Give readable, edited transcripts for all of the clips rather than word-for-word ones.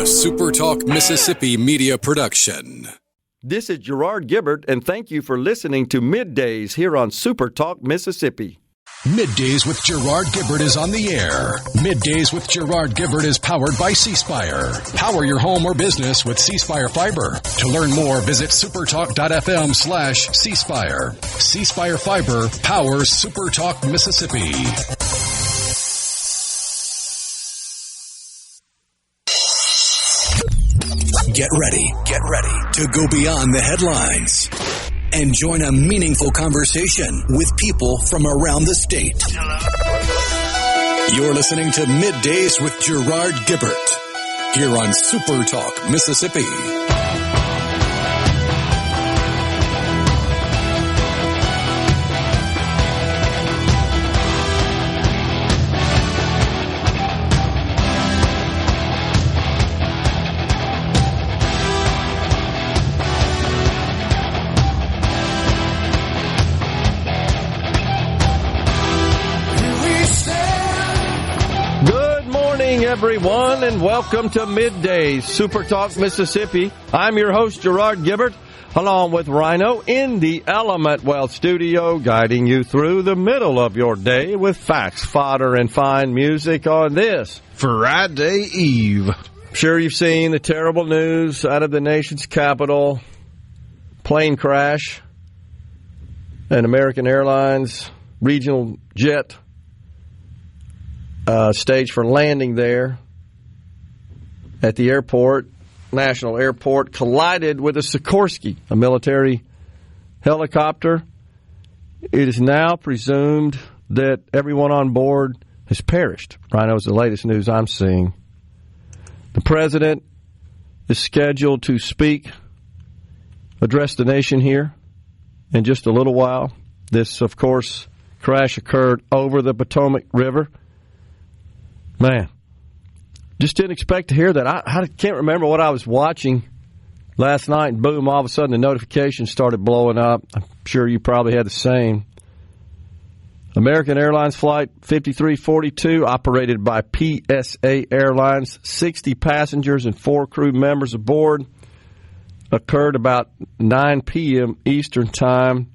SuperTalk Mississippi Media production. This is Gerard Gibert, and thank you for listening to MidDays here on SuperTalk Mississippi. MidDays with Gerard Gibert is on the air. MidDays with Gerard Gibert is powered by C-Spire. Power your home or business with C-Spire Fiber. To learn more, visit supertalk.fm/C-Spire. C-Spire Fiber powers SuperTalk Mississippi. Get ready to go beyond the headlines and join a meaningful conversation with people from around the state. You're listening to MidDays with Gerard Gibert here on SuperTalk Mississippi. Everyone, and welcome to MidDays, SuperTalk Mississippi. I'm your host, Gerard Gibert, along with Rhino in the Element Wealth studio, guiding you through the middle of your day with facts, fodder, and fine music on this Friday Eve. I'm sure you've seen the terrible news out of the nation's capital. Plane crash, an American Airlines regional jet stage for landing there at the airport, National Airport, collided with a Sikorsky, a military helicopter. It is now presumed that everyone on board has perished. Rhino is the latest news I'm seeing. The president is scheduled to address the nation here in just a little while. This, of course, crash occurred over the Potomac River. Man, just didn't expect to hear that. I can't remember what I was watching last night, and boom, all of a sudden the notifications started blowing up. I'm sure you probably had the same. American Airlines Flight 5342, operated by PSA Airlines, 60 passengers and 4 crew members aboard, occurred about 9 p.m. Eastern Time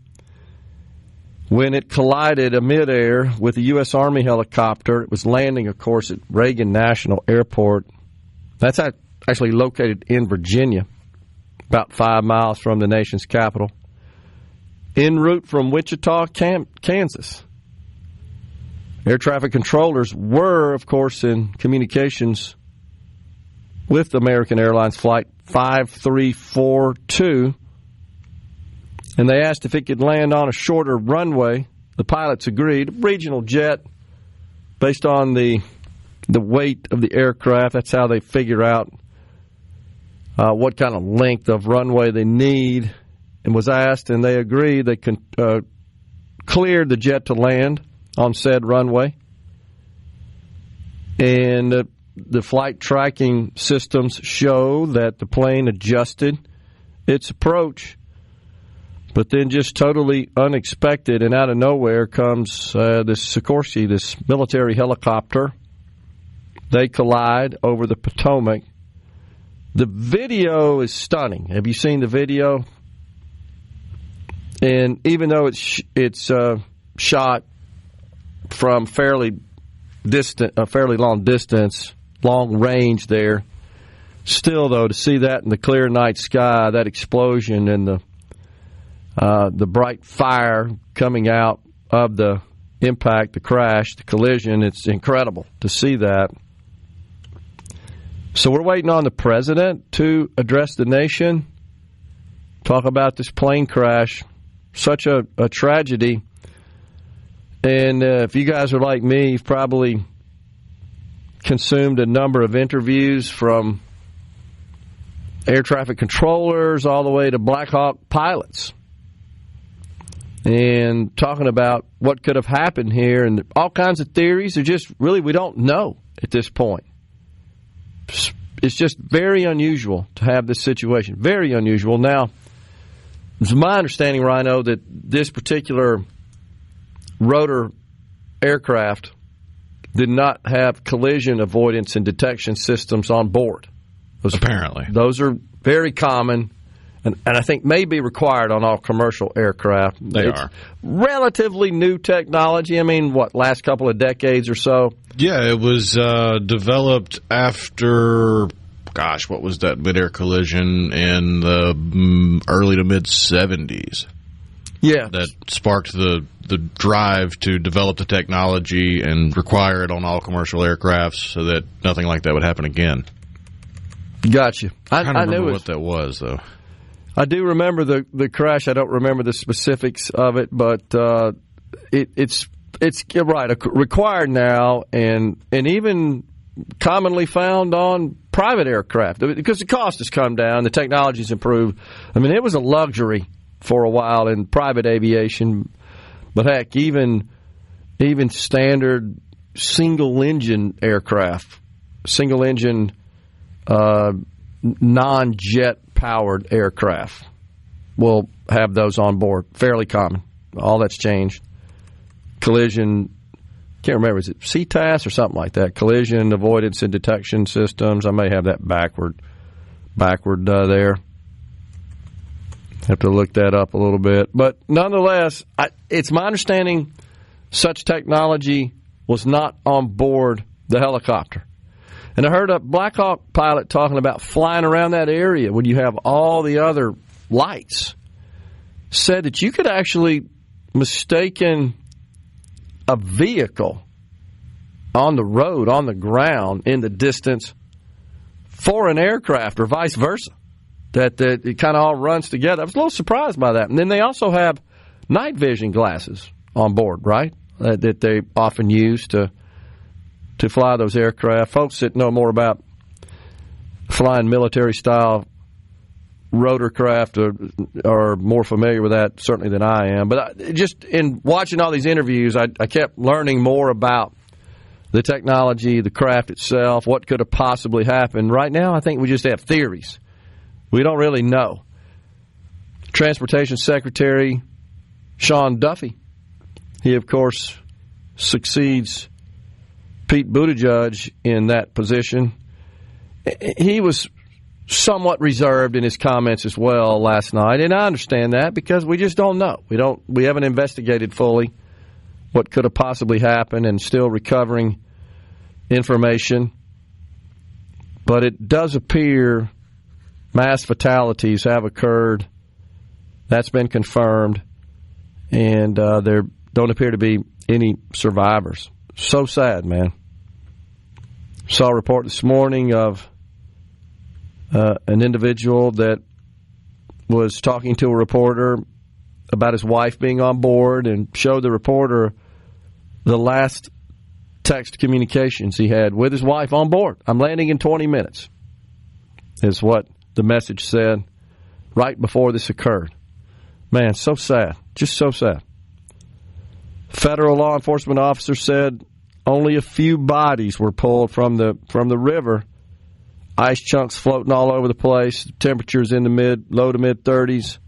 when it collided midair with a U.S. Army helicopter. It was landing, of course, at Reagan National Airport. That's actually located in Virginia, about 5 miles from the nation's capital, en route from Wichita, Kansas. Air traffic controllers were, of course, in communications with American Airlines Flight 5342, and they asked if it could land on a shorter runway. The pilots agreed. Regional jet, based on the weight of the aircraft, that's how they figure out what kind of length of runway they need, and was asked, and they agreed. They cleared the jet to land on said runway, and the flight tracking systems show that the plane adjusted its approach. But then just totally unexpected and out of nowhere comes this Sikorsky, this military helicopter. They collide over the Potomac. The video is stunning. Have you seen the video? And even though it's shot from fairly long distance, long range there, still, though, to see that in the clear night sky, that explosion and the bright fire coming out of the impact, the crash, the collision, it's incredible to see that. So we're waiting on the president to address the nation, talk about this plane crash, such a tragedy. And if you guys are like me, you've probably consumed a number of interviews from air traffic controllers all the way to Black Hawk pilots, and talking about what could have happened here, and all kinds of theories are just really, we don't know at this point. It's just very unusual to have this situation. Very unusual. Now, it's my understanding, Rhino, that this particular rotor aircraft did not have collision avoidance and detection systems on board. Apparently. Those are very common, and I think may be required on all commercial aircraft. It's are. Relatively new technology. I mean, last couple of decades or so? Yeah, it was developed after, what was that mid-air collision in the early to mid-'70s. Yeah. That sparked the drive to develop the technology and require it on all commercial aircrafts so that nothing like that would happen again. Gotcha. I don't remember what that was, though. I do remember the crash. I don't remember the specifics of it, but it's right, required now, and even commonly found on private aircraft because the cost has come down, the technology's improved. I mean, it was a luxury for a while in private aviation, but heck, even standard single-engine aircraft, single-engine non-jet-powered aircraft will have those on board. Fairly common. All that's changed. Collision, can't remember, is it CTAS or something like that? Collision Avoidance and Detection Systems. I may have that backward there. Have to look that up a little bit. But nonetheless, it's my understanding such technology was not on board the helicopter. And I heard a Black Hawk pilot talking about flying around that area when you have all the other lights. Said that you could actually mistaken a vehicle on the road, on the ground, in the distance for an aircraft or vice versa. That it kind of all runs together. I was a little surprised by that. And then they also have night vision glasses on board, right? That they often use to fly those aircraft. Folks that know more about flying military-style rotorcraft are more familiar with that, certainly, than I am. But just in watching all these interviews, I kept learning more about the technology, the craft itself, what could have possibly happened. Right now, I think we just have theories. We don't really know. Transportation Secretary Sean Duffy, he, of course, succeeds Pete Buttigieg in that position. He was somewhat reserved in his comments as well last night, and I understand that because we just don't know. We haven't investigated fully what could have possibly happened and still recovering information. But it does appear mass fatalities have occurred. That's been confirmed, and there don't appear to be any survivors. So sad, man. Saw a report this morning of an individual that was talking to a reporter about his wife being on board and showed the reporter the last text communications he had with his wife on board. I'm landing in 20 minutes, is what the message said right before this occurred. Man, so sad. Just so sad. Federal law enforcement officer said only a few bodies were pulled from the river. Ice chunks floating all over the place. Temperatures in the low to mid 30s.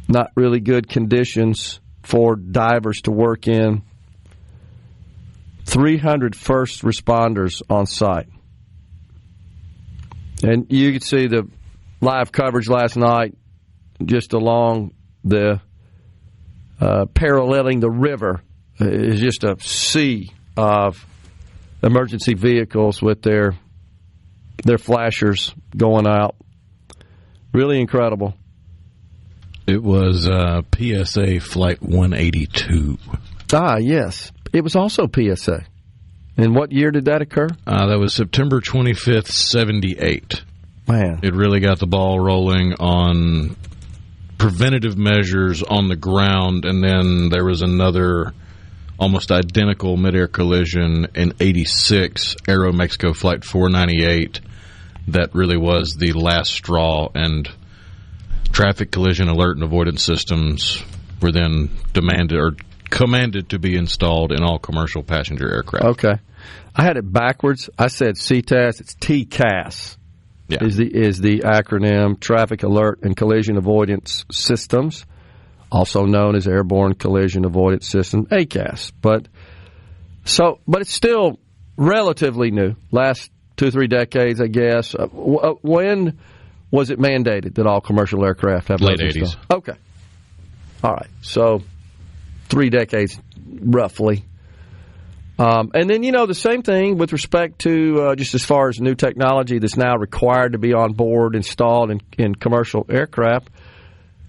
Not really good conditions for divers to work in. 300 first responders on site. And you could see the live coverage last night just along the paralleling the river is just a sea of emergency vehicles with their flashers going out. Really incredible. It was PSA Flight 182. Ah, yes. It was also PSA. And what year did that occur? That was September 25th, 78. Man. It really got the ball rolling on preventative measures on the ground, and then there was another almost identical midair collision in 86, Aeromexico Flight 498. That really was the last straw, and traffic collision alert and avoidance systems were then commanded to be installed in all commercial passenger aircraft. Okay. I had it backwards. I said CTAS. It's TCAS. Yeah. Is the acronym, Traffic Alert and Collision Avoidance Systems, also known as Airborne Collision Avoidance System, ACAS. But it's still relatively new. Last 2 or 3 decades, I guess. When was it mandated that all commercial aircraft have late those 80s? installed? Okay. All right. So 3 decades, roughly. And then, the same thing with respect to just as far as new technology that's now required to be on board, installed in commercial aircraft,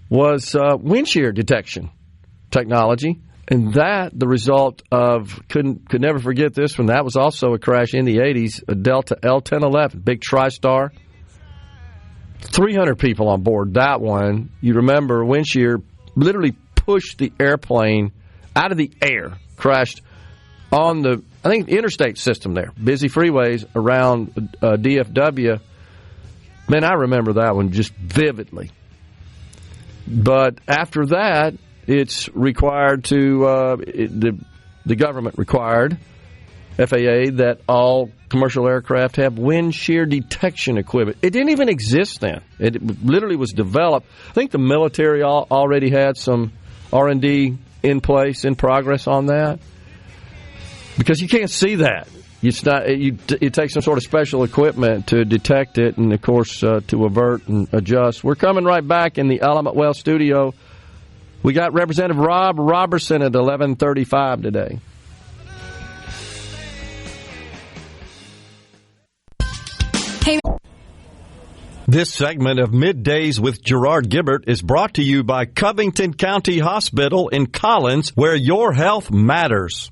was wind shear detection technology. And that, the result of, could never forget this one, that was also a crash in the 80s, a Delta L-1011, big TriStar. 300 people on board that one. You remember, wind shear literally pushed the airplane out of the air, crashed on the, I think, interstate system there, busy freeways around DFW. Man, I remember that one just vividly. But after that, it's required to, the government required, FAA, that all commercial aircraft have wind shear detection equipment. It didn't even exist then. It literally was developed. I think the military already had some R&D in place, in progress on that. Because you can't see that. It's not. It takes some sort of special equipment to detect it, and of course to avert and adjust. We're coming right back in the Element Well studio. We got Representative Rob Robertson at 11:35 today. Hey. This segment of Middays with Gerard Gibert is brought to you by Covington County Hospital in Collins, where your health matters.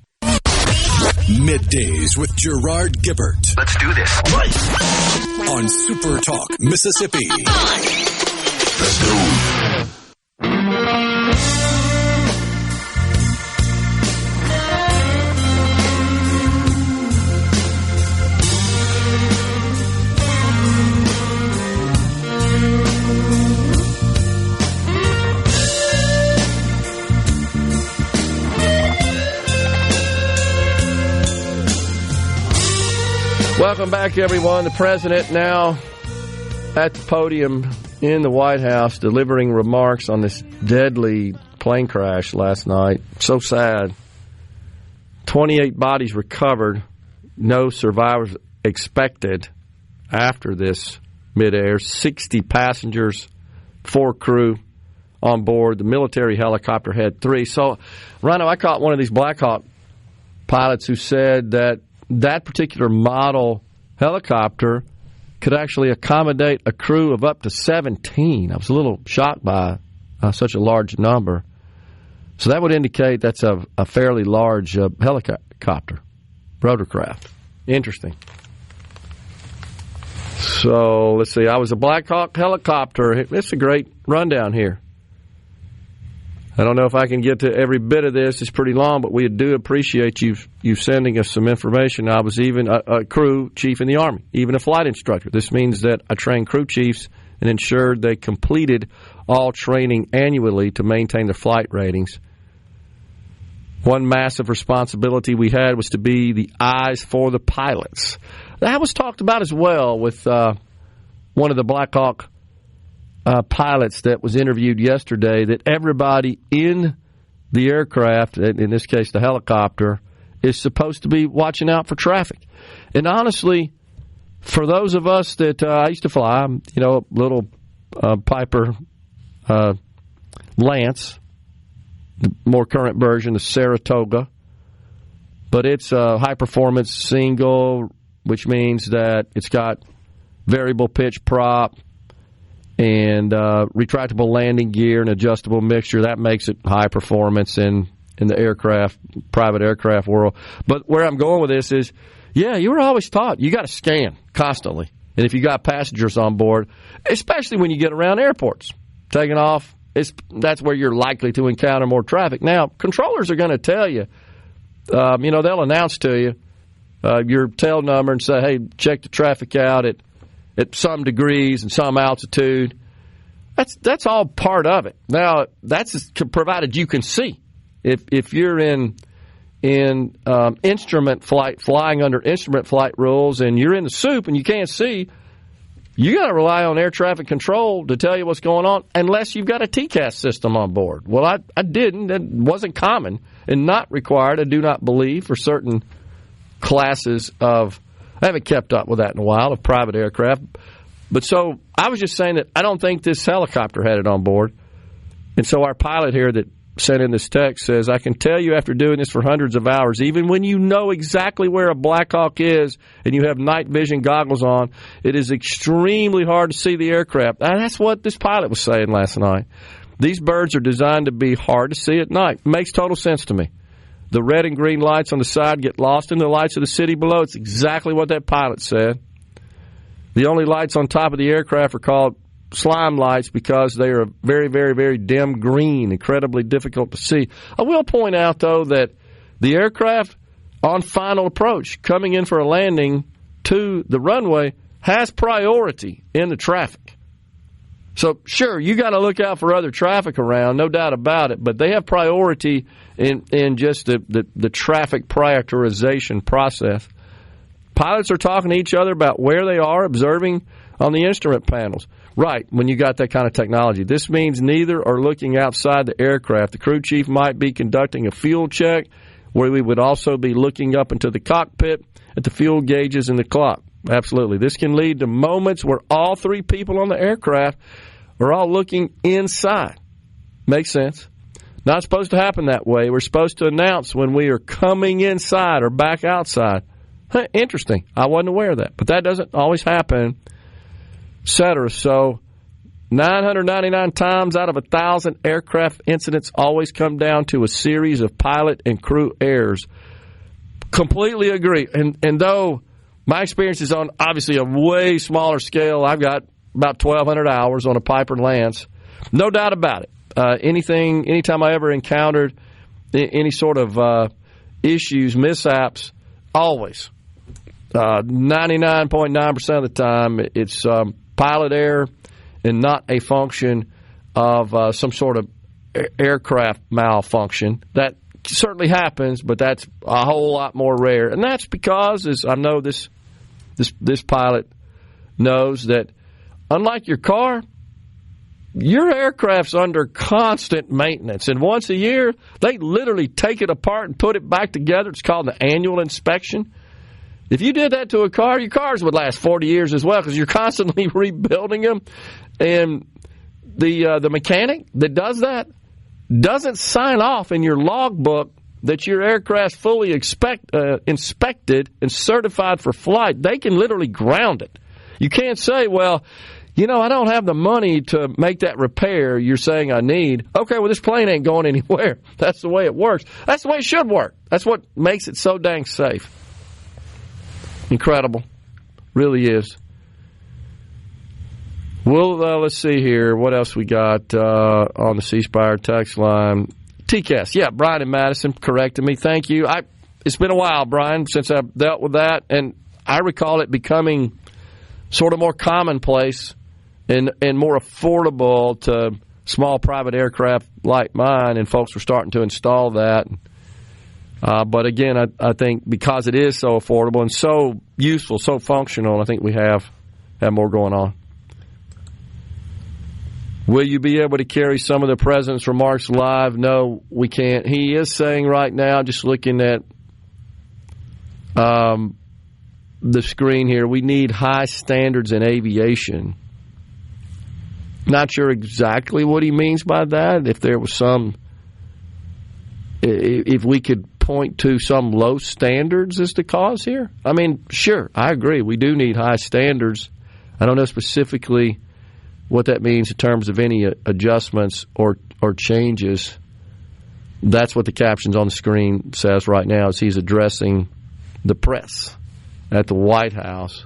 Middays with Gerard Gibert. Let's do this. On SuperTalk Mississippi. Let's go. Welcome back, everyone. The president now at the podium in the White House delivering remarks on this deadly plane crash last night. So sad. 28 bodies recovered. No survivors expected after this midair. 60 passengers, 4 crew on board. The military helicopter had 3. So, Rhino, I caught one of these Black Hawk pilots who said that particular model helicopter could actually accommodate a crew of up to 17. I was a little shocked by such a large number. So that would indicate that's a fairly large helicopter, rotorcraft. Interesting. So let's see. I was a Black Hawk helicopter. It's a great rundown here. I don't know if I can get to every bit of this. It's pretty long, but we do appreciate you sending us some information. I was even a crew chief in the Army, even a flight instructor. This means that I trained crew chiefs and ensured they completed all training annually to maintain their flight ratings. One massive responsibility we had was to be the eyes for the pilots. That was talked about as well with one of the Black Hawk pilots that was interviewed yesterday, that everybody in the aircraft, in this case the helicopter, is supposed to be watching out for traffic. And honestly, for those of us that I used to fly, little Piper Lance, the more current version, the Saratoga, but it's a high-performance single, which means that it's got variable pitch prop and retractable landing gear and adjustable mixture. That makes it high performance in the private aircraft world. But where I'm going with this is, you were always taught you got to scan constantly. And if you got passengers on board, especially when you get around airports, taking off, that's where you're likely to encounter more traffic. Now, controllers are going to tell you, they'll announce to you your tail number and say, hey, check the traffic out at some degrees and some altitude. That's all part of it. Now, that's provided you can see. If you're in instrument flight, flying under instrument flight rules, and you're in the soup and you can't see, you got to rely on air traffic control to tell you what's going on, unless you've got a TCAS system on board. Well, I didn't. It wasn't common and not required, I do not believe, for certain classes of I haven't kept up with that in a while, of private aircraft. But so I was just saying that I don't think this helicopter had it on board. And so our pilot here that sent in this text says, I can tell you after doing this for hundreds of hours, even when you know exactly where a Black Hawk is and you have night vision goggles on, it is extremely hard to see the aircraft. And that's what this pilot was saying last night. These birds are designed to be hard to see at night. Makes total sense to me. The red and green lights on the side get lost in the lights of the city below. It's exactly what that pilot said. The only lights on top of the aircraft are called slime lights because they are very, very, very dim green, incredibly difficult to see. I will point out, though, that the aircraft on final approach, coming in for a landing to the runway, has priority in the traffic. So, sure, you got to look out for other traffic around, no doubt about it, but they have priority in just the traffic prioritization process. Pilots are talking to each other about where they are, observing on the instrument panels. Right, when you got that kind of technology. This means neither are looking outside the aircraft. The crew chief might be conducting a fuel check where we would also be looking up into the cockpit at the fuel gauges and the clock. Absolutely. This can lead to moments where all three people on the aircraft are all looking inside. Makes sense. Not supposed to happen that way. We're supposed to announce when we are coming inside or back outside. Interesting. I wasn't aware of that. But that doesn't always happen, etc. So 999 times out of 1,000 aircraft incidents always come down to a series of pilot and crew errors. Completely agree. And though my experience is on obviously a way smaller scale, I've got about 1,200 hours on a Piper Lance. No doubt about it. Anytime I ever encountered any sort of issues, mishaps, always. 99.9% of the time, it's pilot error and not a function of some sort of aircraft malfunction. That certainly happens, but that's a whole lot more rare. And that's because, as I know this pilot knows, that unlike your car, your aircraft's under constant maintenance. And once a year, they literally take it apart and put it back together. It's called the annual inspection. If you did that to a car, your cars would last 40 years as well because you're constantly rebuilding them. And the mechanic that does that doesn't sign off in your logbook that your aircraft's fully inspected and certified for flight. They can literally ground it. You can't say, well, I don't have the money to make that repair you're saying I need. Okay, well, this plane ain't going anywhere. That's the way it works. That's the way it should work. That's what makes it so dang safe. Incredible. Really is. Well, let's see here. What else we got on the C Spire text line? TCAS. Yeah, Brian and Madison corrected me. Thank you. It's been a while, Brian, since I've dealt with that, and I recall it becoming sort of more commonplace and more affordable to small private aircraft like mine, and folks were starting to install that. But again, I think because it is so affordable and so useful, so functional, I think we have more going on. Will you be able to carry some of the president's remarks live? No, we can't. He is saying right now, just looking at the screen here, we need high standards in aviation. Not sure exactly what he means by that. If there was if we could point to some low standards as the cause here. I mean, sure, I agree. We do need high standards. I don't know specifically what that means in terms of any adjustments or changes. That's what the captions on the screen says right now as he's addressing the press at the White House.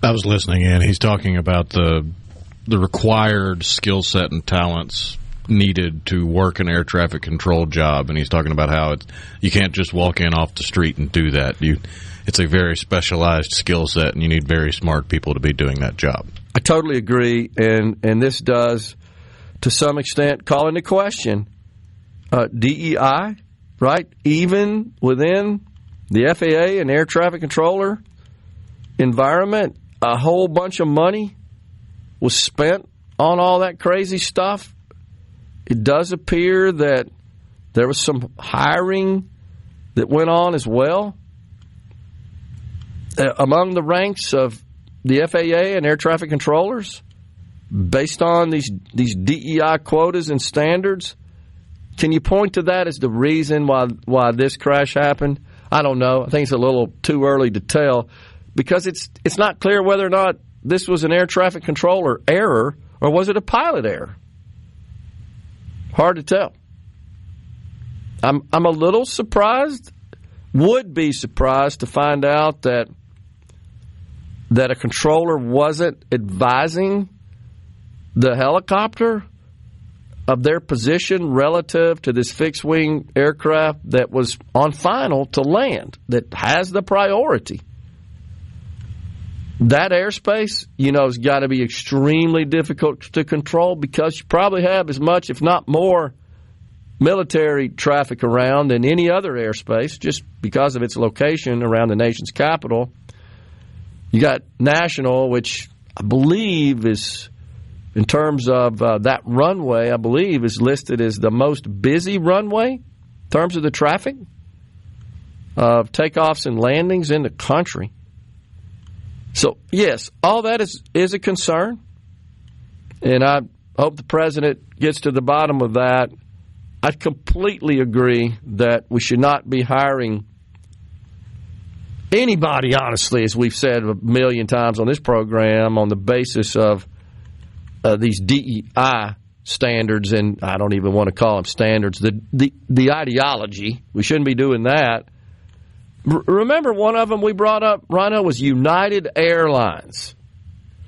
I was listening in. He's talking about the required skill set and talents needed to work an air traffic control job, and he's talking about how you can't just walk in off the street and do that. It's a very specialized skill set, and you need very smart people to be doing that job. I totally agree, and this does, to some extent, call into question DEI, right? Even within the FAA and air traffic controller environment, a whole bunch of money was spent on all that crazy stuff. It does appear that there was some hiring that went on as well. among the ranks of the FAA and air traffic controllers based on these DEI quotas and standards? Can you point to that as the reason why this crash happened? I don't know. I think it's a little too early to tell because it's not clear whether or not this was an air traffic controller error or was it a pilot error. Hard to tell. I'm a little surprised, would be surprised to find out that a controller wasn't advising the helicopter of their position relative to this fixed-wing aircraft that was on final to land, that has the priority. That airspace, has got to be extremely difficult to control because you probably have as much, if not more, military traffic around than any other airspace just because of its location around the nation's capital. You got national, which I believe is, in terms of that runway, I believe is listed as the most busy runway in terms of the traffic of takeoffs and landings in the country. So, yes, all that is a concern, and I hope the president gets to the bottom of that. I completely agree that we should not be hiring anybody, honestly, as we've said a million times on this program, on the basis of these DEI standards, and I don't even want to call them standards, the ideology. We shouldn't be doing that. Remember one of them we brought up, Rhino, was United Airlines.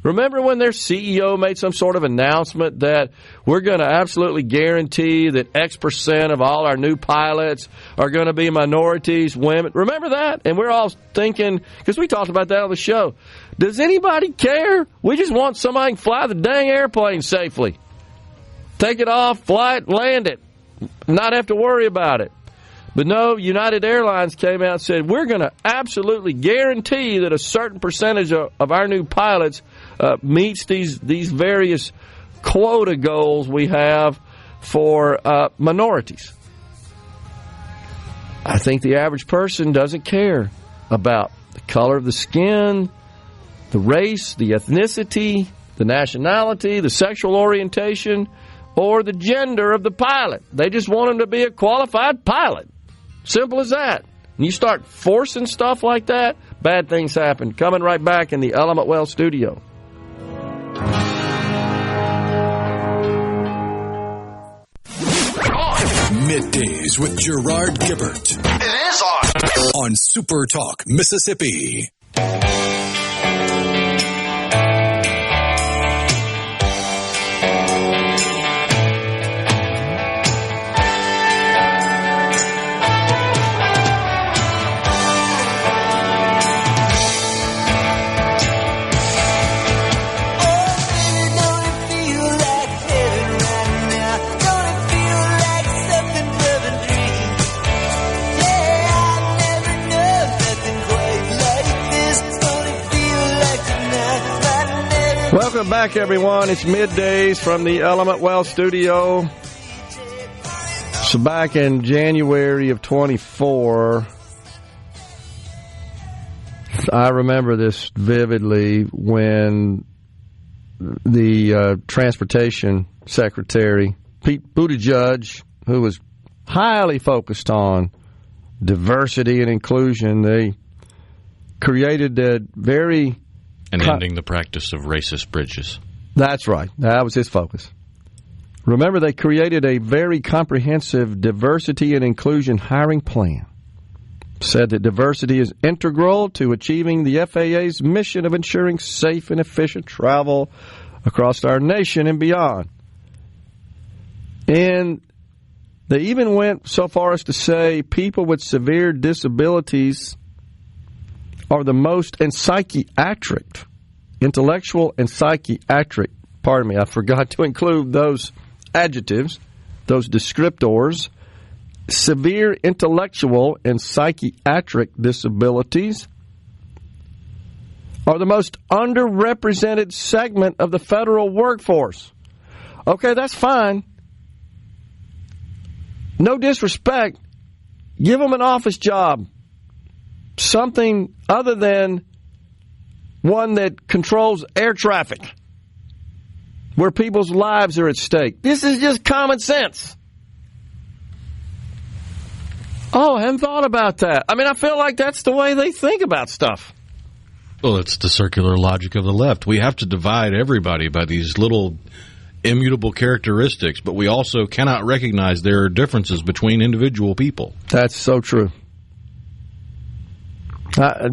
Remember when their CEO made some sort of announcement that we're going to absolutely guarantee that X% of all our new pilots are going to be minorities, women? Remember that? And we're all thinking, because we talked about that on the show, does anybody care? We just want somebody to fly the dang airplane safely. Take it off, fly it, land it, not have to worry about it. But no, United Airlines came out and said, we're going to absolutely guarantee that a certain percentage of our new pilots meets these various quota goals we have for minorities. I think the average person doesn't care about the color of the skin, the race, the ethnicity, the nationality, the sexual orientation, or the gender of the pilot. They just want them to be a qualified pilot. Simple as that. And you start forcing stuff like that, bad things happen. Coming right back in the Element Well studio. Middays with Gerard Gibert. It is on SuperTalk Mississippi. Welcome back, everyone. It's Middays from the Element Well studio. So back in January of 24, I remember this vividly when the Transportation Secretary, Pete Buttigieg, who was highly focused on diversity and inclusion, they created a very... And ending the practice of racist bridges. That's right. That was his focus. Remember, they created a very comprehensive diversity and inclusion hiring plan. Said that diversity is integral to achieving the FAA's mission of ensuring safe and efficient travel across our nation and beyond. And they even went so far as to say people with severe disabilities are the most, and psychiatric, intellectual and psychiatric, pardon me, I forgot to include those adjectives, those descriptors, severe intellectual and psychiatric disabilities are the most underrepresented segment of the federal workforce. Okay, that's fine. No disrespect. Give them an office job. Something other than one that controls air traffic, where people's lives are at stake. This is just common sense. Oh, I hadn't thought about that. I mean, I feel like that's the way they think about stuff. Well, it's the circular logic of the left. We have to divide everybody by these little immutable characteristics, but we also cannot recognize there are differences between individual people. That's so true.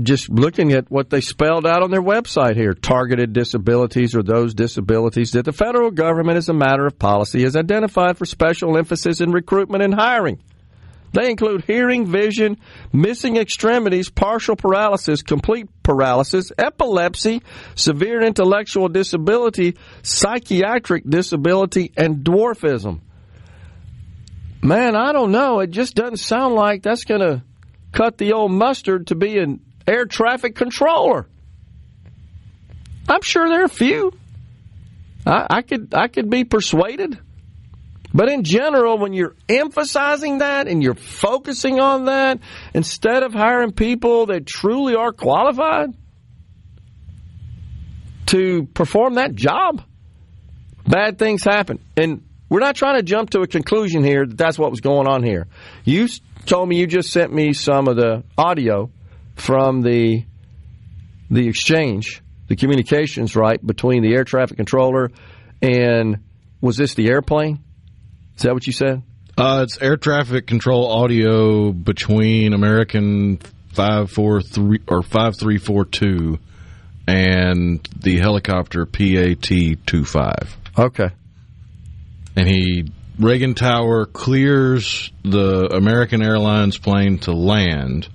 Just looking at what they spelled out on their website here, targeted disabilities are those disabilities that the federal government, as a matter of policy, has identified for special emphasis in recruitment and hiring. They include hearing, vision, missing extremities, partial paralysis, complete paralysis, epilepsy, severe intellectual disability, psychiatric disability, and dwarfism. Man, I don't know. It just doesn't sound like that's going to cut the old mustard to be an air traffic controller. I'm sure there are a few. I could be persuaded. But in general, when you're emphasizing that and you're focusing on that, instead of hiring people that truly are qualified to perform that job, bad things happen. And we're not trying to jump to a conclusion here that that's what was going on here. You told me you just sent me some of the audio from the exchange, the communications, right, between the air traffic controller and, was this the airplane? Is that what you said? It's air traffic control audio between American 543 or 5342 and the helicopter PAT-25. Okay. And Reagan Tower clears the American Airlines plane to land,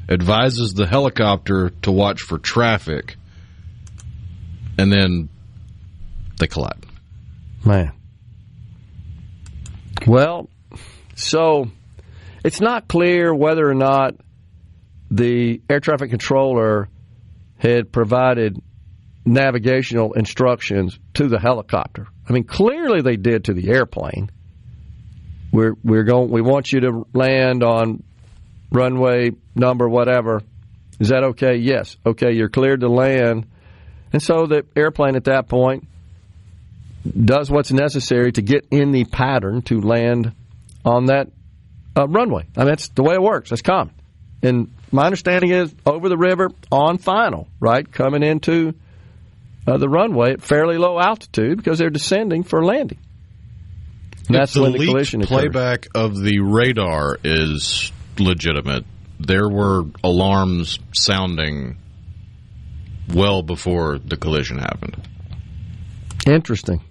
advises the helicopter to watch for traffic, and then they collide. Man. Well, so it's not clear whether or not the air traffic controller had provided navigational instructions to the helicopter. I mean, clearly they did to the airplane. We want you to land on runway number whatever. Is that okay? Yes. Okay, you're cleared to land. And so the airplane at that point does what's necessary to get in the pattern to land on that runway. I mean, that's the way it works. That's common. And my understanding is over the river on final, right, coming into the runway at fairly low altitude because they're descending for landing. And that's when the collision occurs. Playback of the radar is legitimate. There were alarms sounding well before the collision happened. Interesting.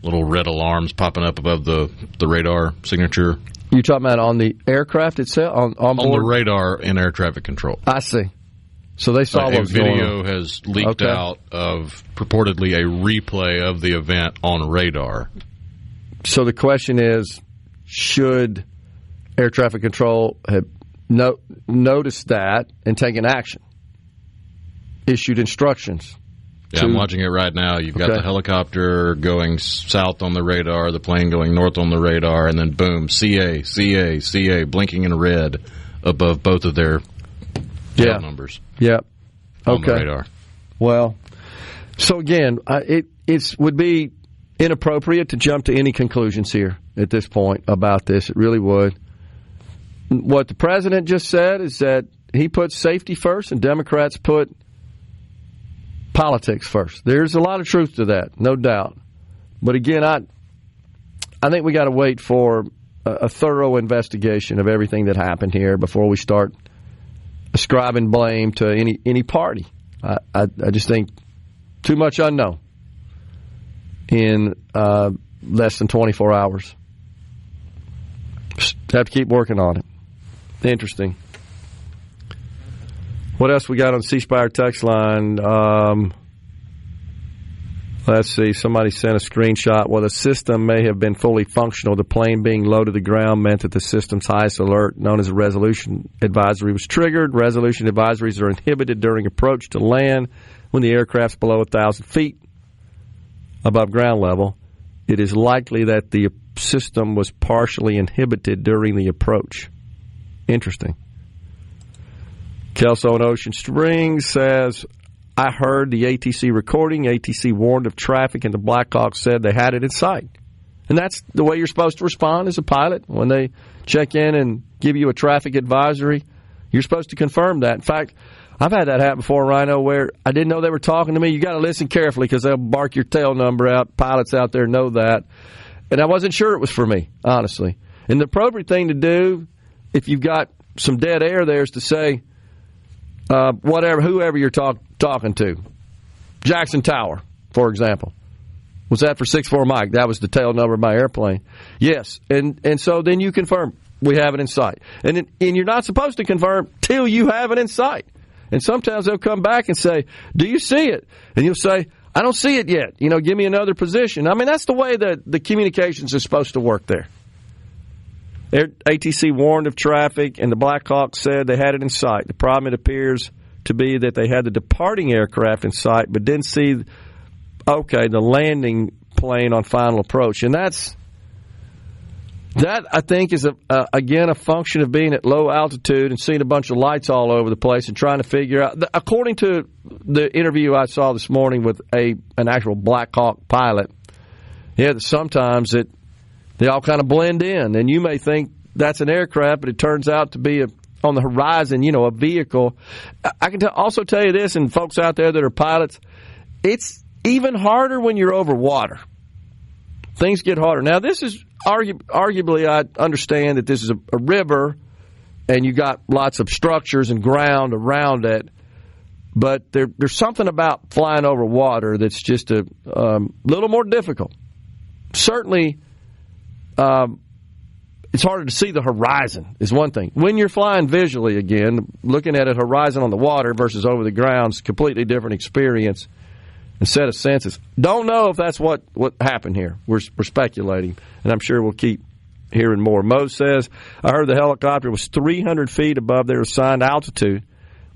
Little red alarms popping up above the radar signature. You're talking about on the aircraft itself? On board? On the radar in air traffic control. I see. So they saw what was going on. A video has leaked out of purportedly a replay of the event on radar. So the question is, should air traffic control have noticed that and taken action? Issued instructions? Yeah, I'm watching it right now. You've got the helicopter going south on the radar, the plane going north on the radar, and then boom, CA, blinking in red above both of their tail numbers. Yep. On the radar. Well, so again, it would be inappropriate to jump to any conclusions here at this point about this. It really would. What the president just said is that he puts safety first and Democrats put politics first. There's a lot of truth to that, no doubt. But again, I think we got to wait for a thorough investigation of everything that happened here before we start ascribing blame to any party. I just think too much unknown in less than 24 hours. Just have to keep working on it. Interesting. What else we got on C Spire text line? Let's see. Somebody sent a screenshot. Well, the system may have been fully functional. The plane being low to the ground meant that the system's highest alert, known as a resolution advisory, was triggered. Resolution advisories are inhibited during approach to land when the aircraft's below 1,000 feet above ground level. It is likely that the system was partially inhibited during the approach. Interesting. Kelso in Ocean Springs says, I heard the ATC recording. ATC warned of traffic, and the Blackhawks said they had it in sight. And that's the way you're supposed to respond as a pilot. When they check in and give you a traffic advisory, you're supposed to confirm that. In fact, I've had that happen before, Rhino, where I didn't know they were talking to me. You got to listen carefully because they'll bark your tail number out. Pilots out there know that. And I wasn't sure it was for me, honestly. And the appropriate thing to do, if you've got some dead air there, is to say, whoever you're talking to. Jackson Tower, for example. Was that for 6-4 Mike? That was the tail number of my airplane. Yes. And so then you confirm we have it in sight. And you're not supposed to confirm till you have it in sight. And sometimes they'll come back and say, do you see it? And you'll say, I don't see it yet. Give me another position. I mean, that's the way that the communications is supposed to work there. ATC warned of traffic, and the Blackhawks said they had it in sight. The problem, it appears to be that they had the departing aircraft in sight, but didn't see, the landing plane on final approach. And that, I think, is, again, a function of being at low altitude and seeing a bunch of lights all over the place and trying to figure out. According to the interview I saw this morning with an actual Black Hawk pilot, sometimes they all kind of blend in. And you may think that's an aircraft, but it turns out to be on the horizon, a vehicle. I can also tell you this, and folks out there that are pilots, it's even harder when you're over water. Things get harder. Now, this is arguably, I understand that this is a river and you got lots of structures and ground around it, but there's something about flying over water that's just a little more difficult. Certainly, it's harder to see the horizon is one thing. When you're flying visually, again, looking at a horizon on the water versus over the ground is a completely different experience and set of senses. Don't know if that's what happened here. We're speculating, and I'm sure we'll keep hearing more. Mo says, I heard the helicopter was 300 feet above their assigned altitude.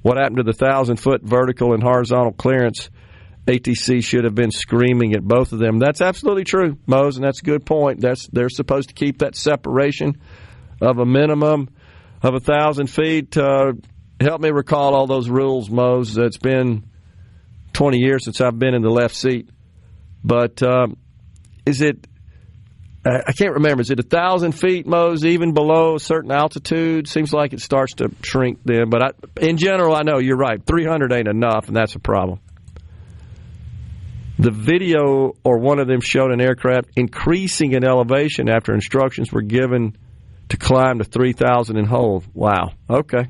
What happened to the 1,000-foot vertical and horizontal clearance? ATC should have been screaming at both of them. That's absolutely true, Mose, and that's a good point. They're supposed to keep that separation of a minimum of 1,000 feet. Help me recall all those rules, Mose. It's been 20 years since I've been in the left seat. But is it, I can't remember, is it 1,000 feet, Mose, even below a certain altitude? Seems like it starts to shrink then. But in general, I know you're right. 300 ain't enough, and that's a problem. The video or one of them showed an aircraft increasing in elevation after instructions were given to climb to 3,000 and hold. Wow. Okay.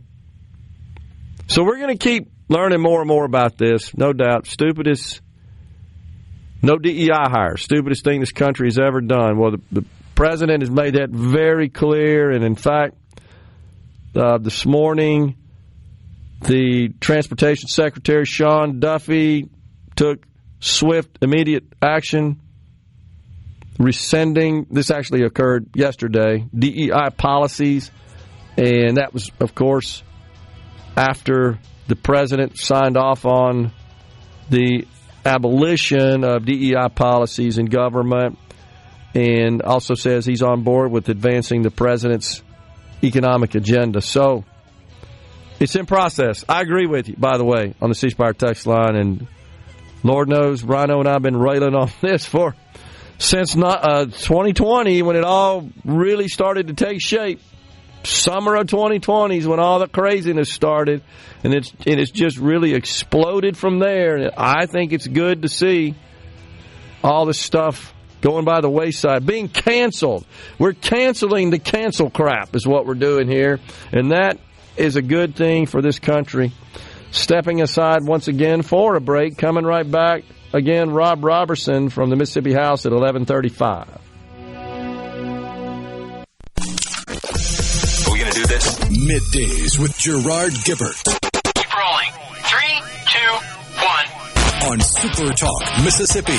So we're going to keep learning more and more about this, no doubt. No DEI hire. Stupidest thing this country has ever done. Well, the president has made that very clear. And, in fact, this morning, the Transportation Secretary, Sean Duffy, took swift, immediate action, rescinding, this actually occurred yesterday, DEI policies. And that was, of course, after the president signed off on the abolition of DEI policies in government, and also says he's on board with advancing the president's economic agenda. So it's in process. I agree with you, by the way, on the C Spire text line, and Lord knows Rhino and I have been railing on this since 2020 when it all really started to take shape. Summer of 2020 is when all the craziness started, and it's just really exploded from there. I think it's good to see all this stuff going by the wayside, being canceled. We're canceling the cancel crap is what we're doing here, and that is a good thing for this country. Stepping aside once again for a break, coming right back. Again, Rob Robertson from the Mississippi House at 11:35. Do this. Middays with Gerard Gibert. Keep rolling. 3, 2, 1. On SuperTalk Mississippi.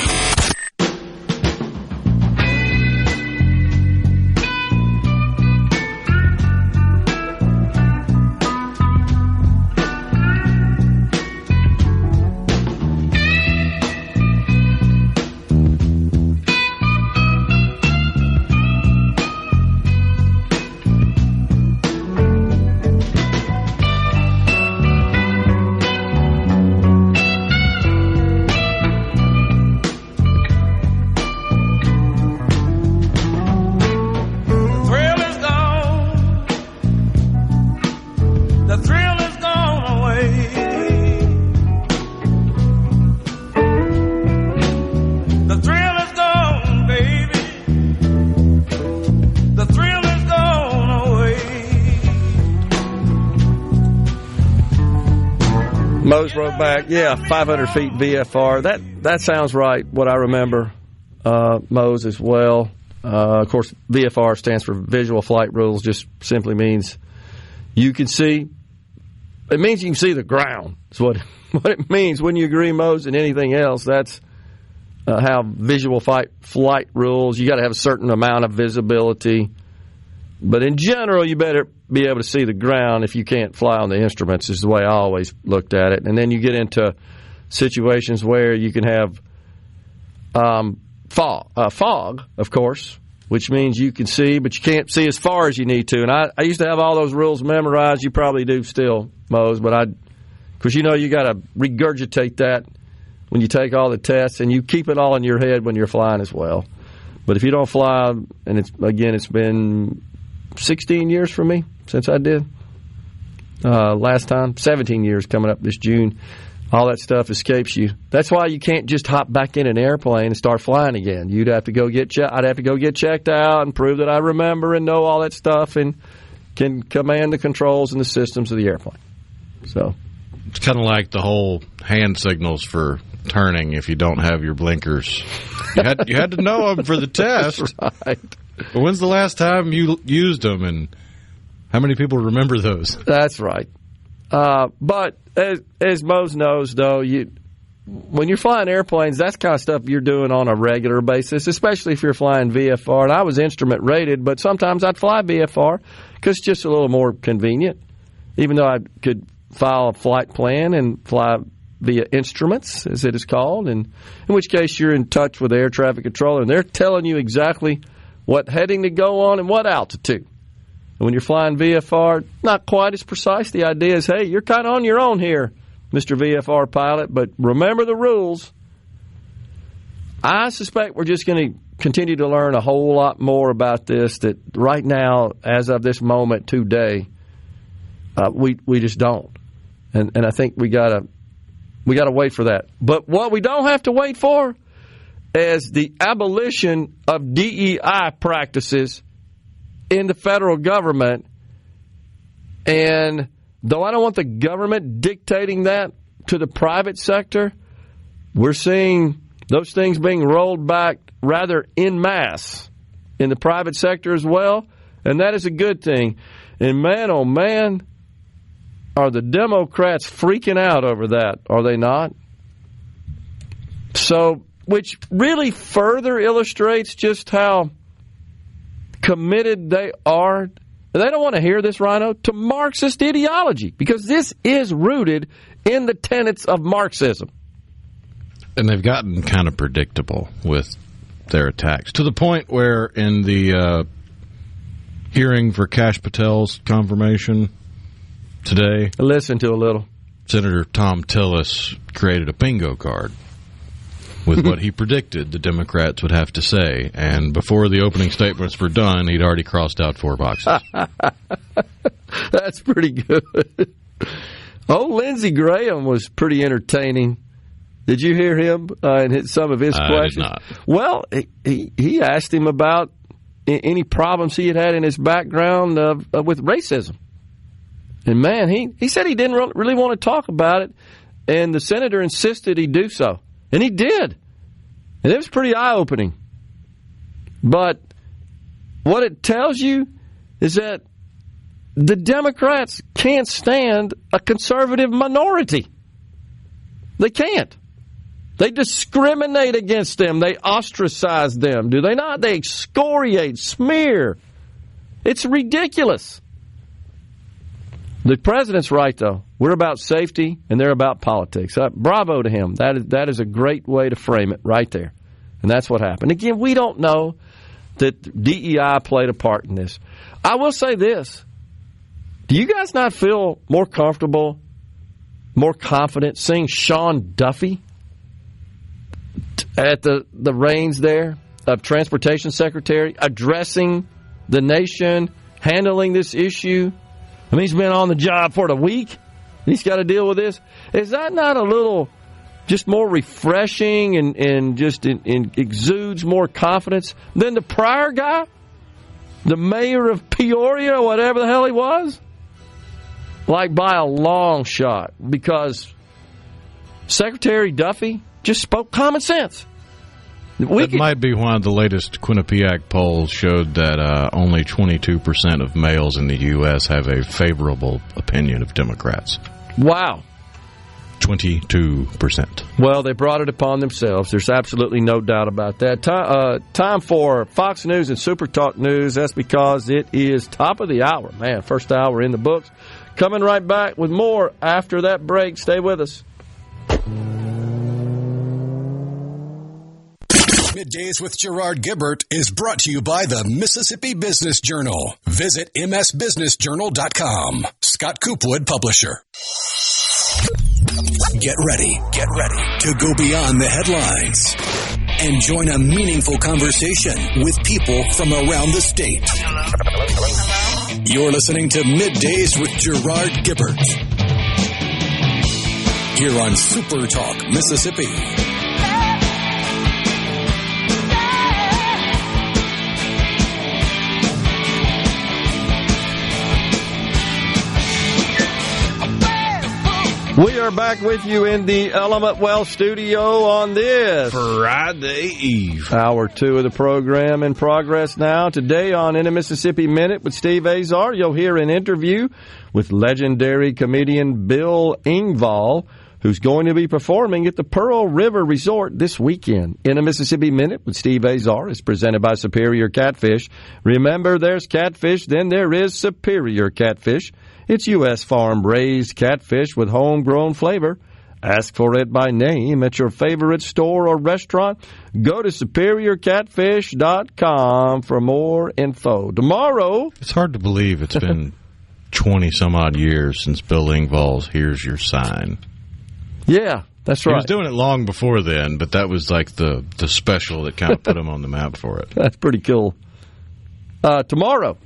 Mose wrote back, 500 feet VFR. That sounds right, what I remember, Mose, as well. Of course, VFR stands for Visual Flight Rules, just simply means you can see. It means you can see the ground. That's what it means. When you agree, Mose, and anything else, that's how visual flight rules. You got to have a certain amount of visibility. But in general, you better be able to see the ground if you can't fly on the instruments, is the way I always looked at it. And then you get into situations where you can have fog, of course, which means you can see, but you can't see as far as you need to. And I used to have all those rules memorized. You probably do still, Mose, but because you got to regurgitate that when you take all the tests, and you keep it all in your head when you're flying as well. But if you don't fly, and it's been 16 years for me since I did last time, 17 years coming up this June. All that stuff escapes you. That's why you can't just hop back in an airplane and start flying again. I'd have to go get checked out and prove that I remember and know all that stuff and can command the controls and the systems of the airplane. So it's kind of like the whole hand signals for turning if you don't have your blinkers. You had to know them for the test. That's right. But when's the last time you used them, and how many people remember those? That's right. But as Mose knows, though, when you're flying airplanes, that's the kind of stuff you're doing on a regular basis, especially if you're flying VFR. And I was instrument rated, but sometimes I'd fly VFR because it's just a little more convenient, even though I could file a flight plan and fly via instruments, as it is called, and in which case you're in touch with the air traffic controller, and they're telling you exactly what heading to go on and what altitude. And when you're flying VFR, not quite as precise. The idea is, hey, you're kind of on your own here, Mr. VFR pilot, but remember the rules. I suspect we're just going to continue to learn a whole lot more about this, that right now, as of this moment today, we just don't. And I think we gotta wait for that. But what we don't have to wait for is the abolition of DEI practices in the federal government. And though I don't want the government dictating that to the private sector, we're seeing those things being rolled back rather en masse in the private sector as well. And that is a good thing. And man, oh man, are the Democrats freaking out over that, are they not? So, which really further illustrates just how committed they are. They don't want to hear this, Rhino, to Marxist ideology, because this is rooted in the tenets of Marxism. And they've gotten kind of predictable with their attacks, to the point where in the hearing for Kash Patel's confirmation today, I listened to a little. Senator Tom Tillis created a bingo card with what he predicted the Democrats would have to say. And before the opening statements were done, he'd already crossed out 4 boxes. That's pretty good. Lindsey Graham was pretty entertaining. Did you hear him and some of his questions? I did not. Well, he asked him about any problems he had in his background with racism. And, man, he said he didn't really want to talk about it, and the senator insisted he do so. And he did. And it was pretty eye-opening. But what it tells you is that the Democrats can't stand a conservative minority. They can't. They discriminate against them. They ostracize them, do they not? They excoriate, smear. It's ridiculous. The president's right, though. We're about safety, and they're about politics. Bravo to him. That is a great way to frame it right there. And that's what happened. Again, we don't know that DEI played a part in this. I will say this. Do you guys not feel more comfortable, more confident seeing Sean Duffy at the reins there of Transportation Secretary, addressing the nation, handling this issue? I mean, he's been on the job for a week. He's got to deal with this. Is that not a little just more refreshing and just exudes more confidence than the prior guy, the mayor of Peoria or whatever the hell he was? Like by a long shot, because Secretary Duffy just spoke common sense. That might be why the latest Quinnipiac polls showed that only 22% of males in the U.S. have a favorable opinion of Democrats. Wow. 22%. Well, they brought it upon themselves. There's absolutely no doubt about that. Time for Fox News and SuperTalk News. That's because it is top of the hour. Man, first hour in the books. Coming right back with more after that break. Stay with us. Middays with Gerard Gibert is brought to you by the Mississippi Business Journal. Visit msbusinessjournal.com. Scott Coopwood, publisher. Get ready to go beyond the headlines and join a meaningful conversation with people from around the state. You're listening to Middays with Gerard Gibert here on SuperTalk Mississippi. We are back with you in the Element Well studio on this Friday Eve. Hour 2 of the program in progress now. Today on In a Mississippi Minute with Steve Azar, you'll hear an interview with legendary comedian Bill Engvall, who's going to be performing at the Pearl River Resort this weekend. In a Mississippi Minute with Steve Azar is presented by Superior Catfish. Remember, there's catfish, then there is Superior Catfish. It's U.S. farm-raised catfish with homegrown flavor. Ask for it by name at your favorite store or restaurant. Go to superiorcatfish.com for more info. Tomorrow... It's hard to believe it's been 20-some-odd years since Bill Engvall's Here's Your Sign. Yeah, that's right. He was doing it long before then, but that was like the special that kind of put him on the map for it. That's pretty cool. Tomorrow...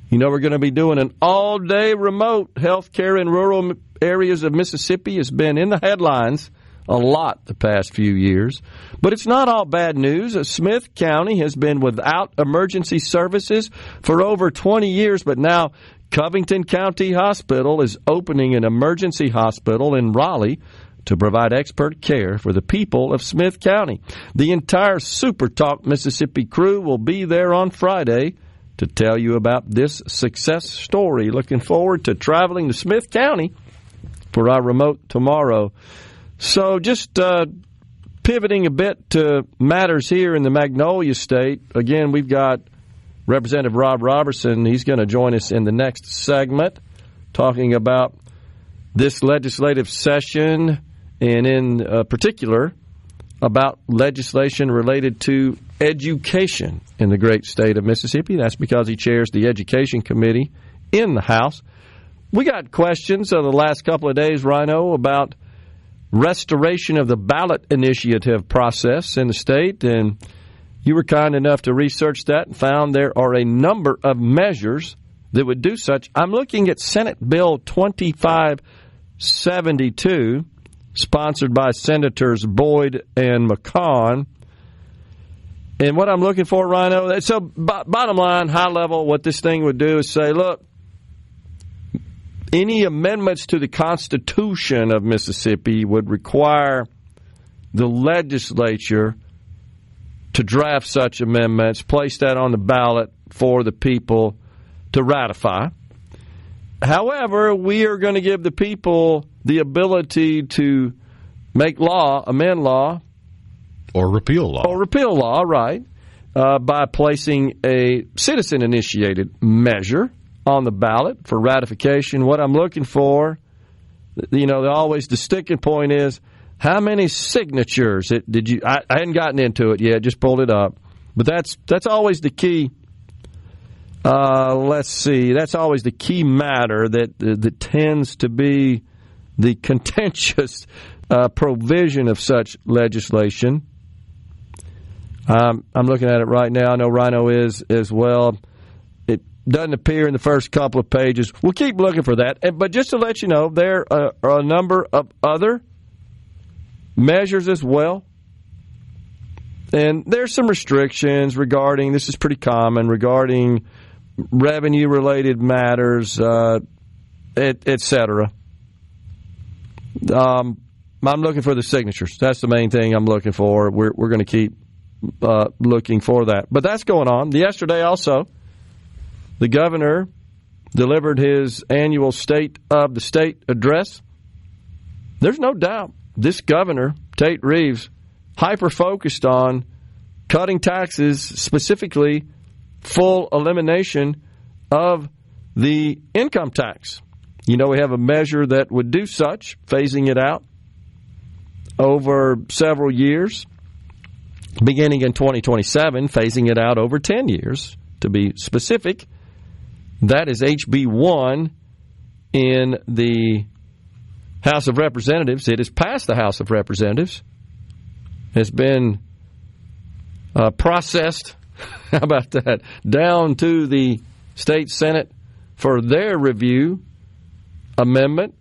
You know, we're going to be doing an all-day remote. Healthcare in rural areas of Mississippi has been in the headlines a lot the past few years. But it's not all bad news. Smith County has been without emergency services for over 20 years, but now Covington County Hospital is opening an emergency hospital in Raleigh to provide expert care for the people of Smith County. The entire SuperTalk Mississippi crew will be there on Friday to tell you about this success story. Looking forward to traveling to Smith County for our remote tomorrow. So just pivoting a bit to matters here in the Magnolia State. Again, we've got Representative Rob Robertson. He's going to join us in the next segment talking about this legislative session and in particular about legislation related to education in the great state of Mississippi. That's because he chairs the Education Committee in the House. We got questions of the last couple of days, Rhino, about restoration of the ballot initiative process in the state, and you were kind enough to research that and found there are a number of measures that would do such. I'm looking at Senate Bill 2572, sponsored by Senators Boyd and McCon. And what I'm looking for, Rhino, so bottom line, high level, what this thing would do is say, look, any amendments to the Constitution of Mississippi would require the legislature to draft such amendments, place that on the ballot for the people to ratify. However, we are going to give the people the ability to make law, amend law, or repeal law. Or repeal law, right, by placing a citizen-initiated measure on the ballot for ratification. What I'm looking for, always the sticking point is, how many signatures did you... I hadn't gotten into it yet, just pulled it up. But that's always the key. Let's see. That's always the key matter that tends to be the contentious provision of such legislation. I'm looking at it right now. I know Rhino is as well. It doesn't appear in the first couple of pages. We'll keep looking for that. But just to let you know, there are a number of other measures as well. And there's some restrictions regarding, this is pretty common, regarding revenue-related matters, et cetera. I'm looking for the signatures. That's the main thing I'm looking for. We're going to keep looking for that. But that's going on. Yesterday also, the governor delivered his annual State of the State address. There's no doubt this governor, Tate Reeves, hyper-focused on cutting taxes, specifically full elimination of the income tax. You know, we have a measure that would do such, phasing it out over several years, beginning in 2027, phasing it out over 10 years, to be specific. That is HB 1 in the House of Representatives. It has passed the House of Representatives. Has been processed, how about that, down to the State Senate for their review amendment.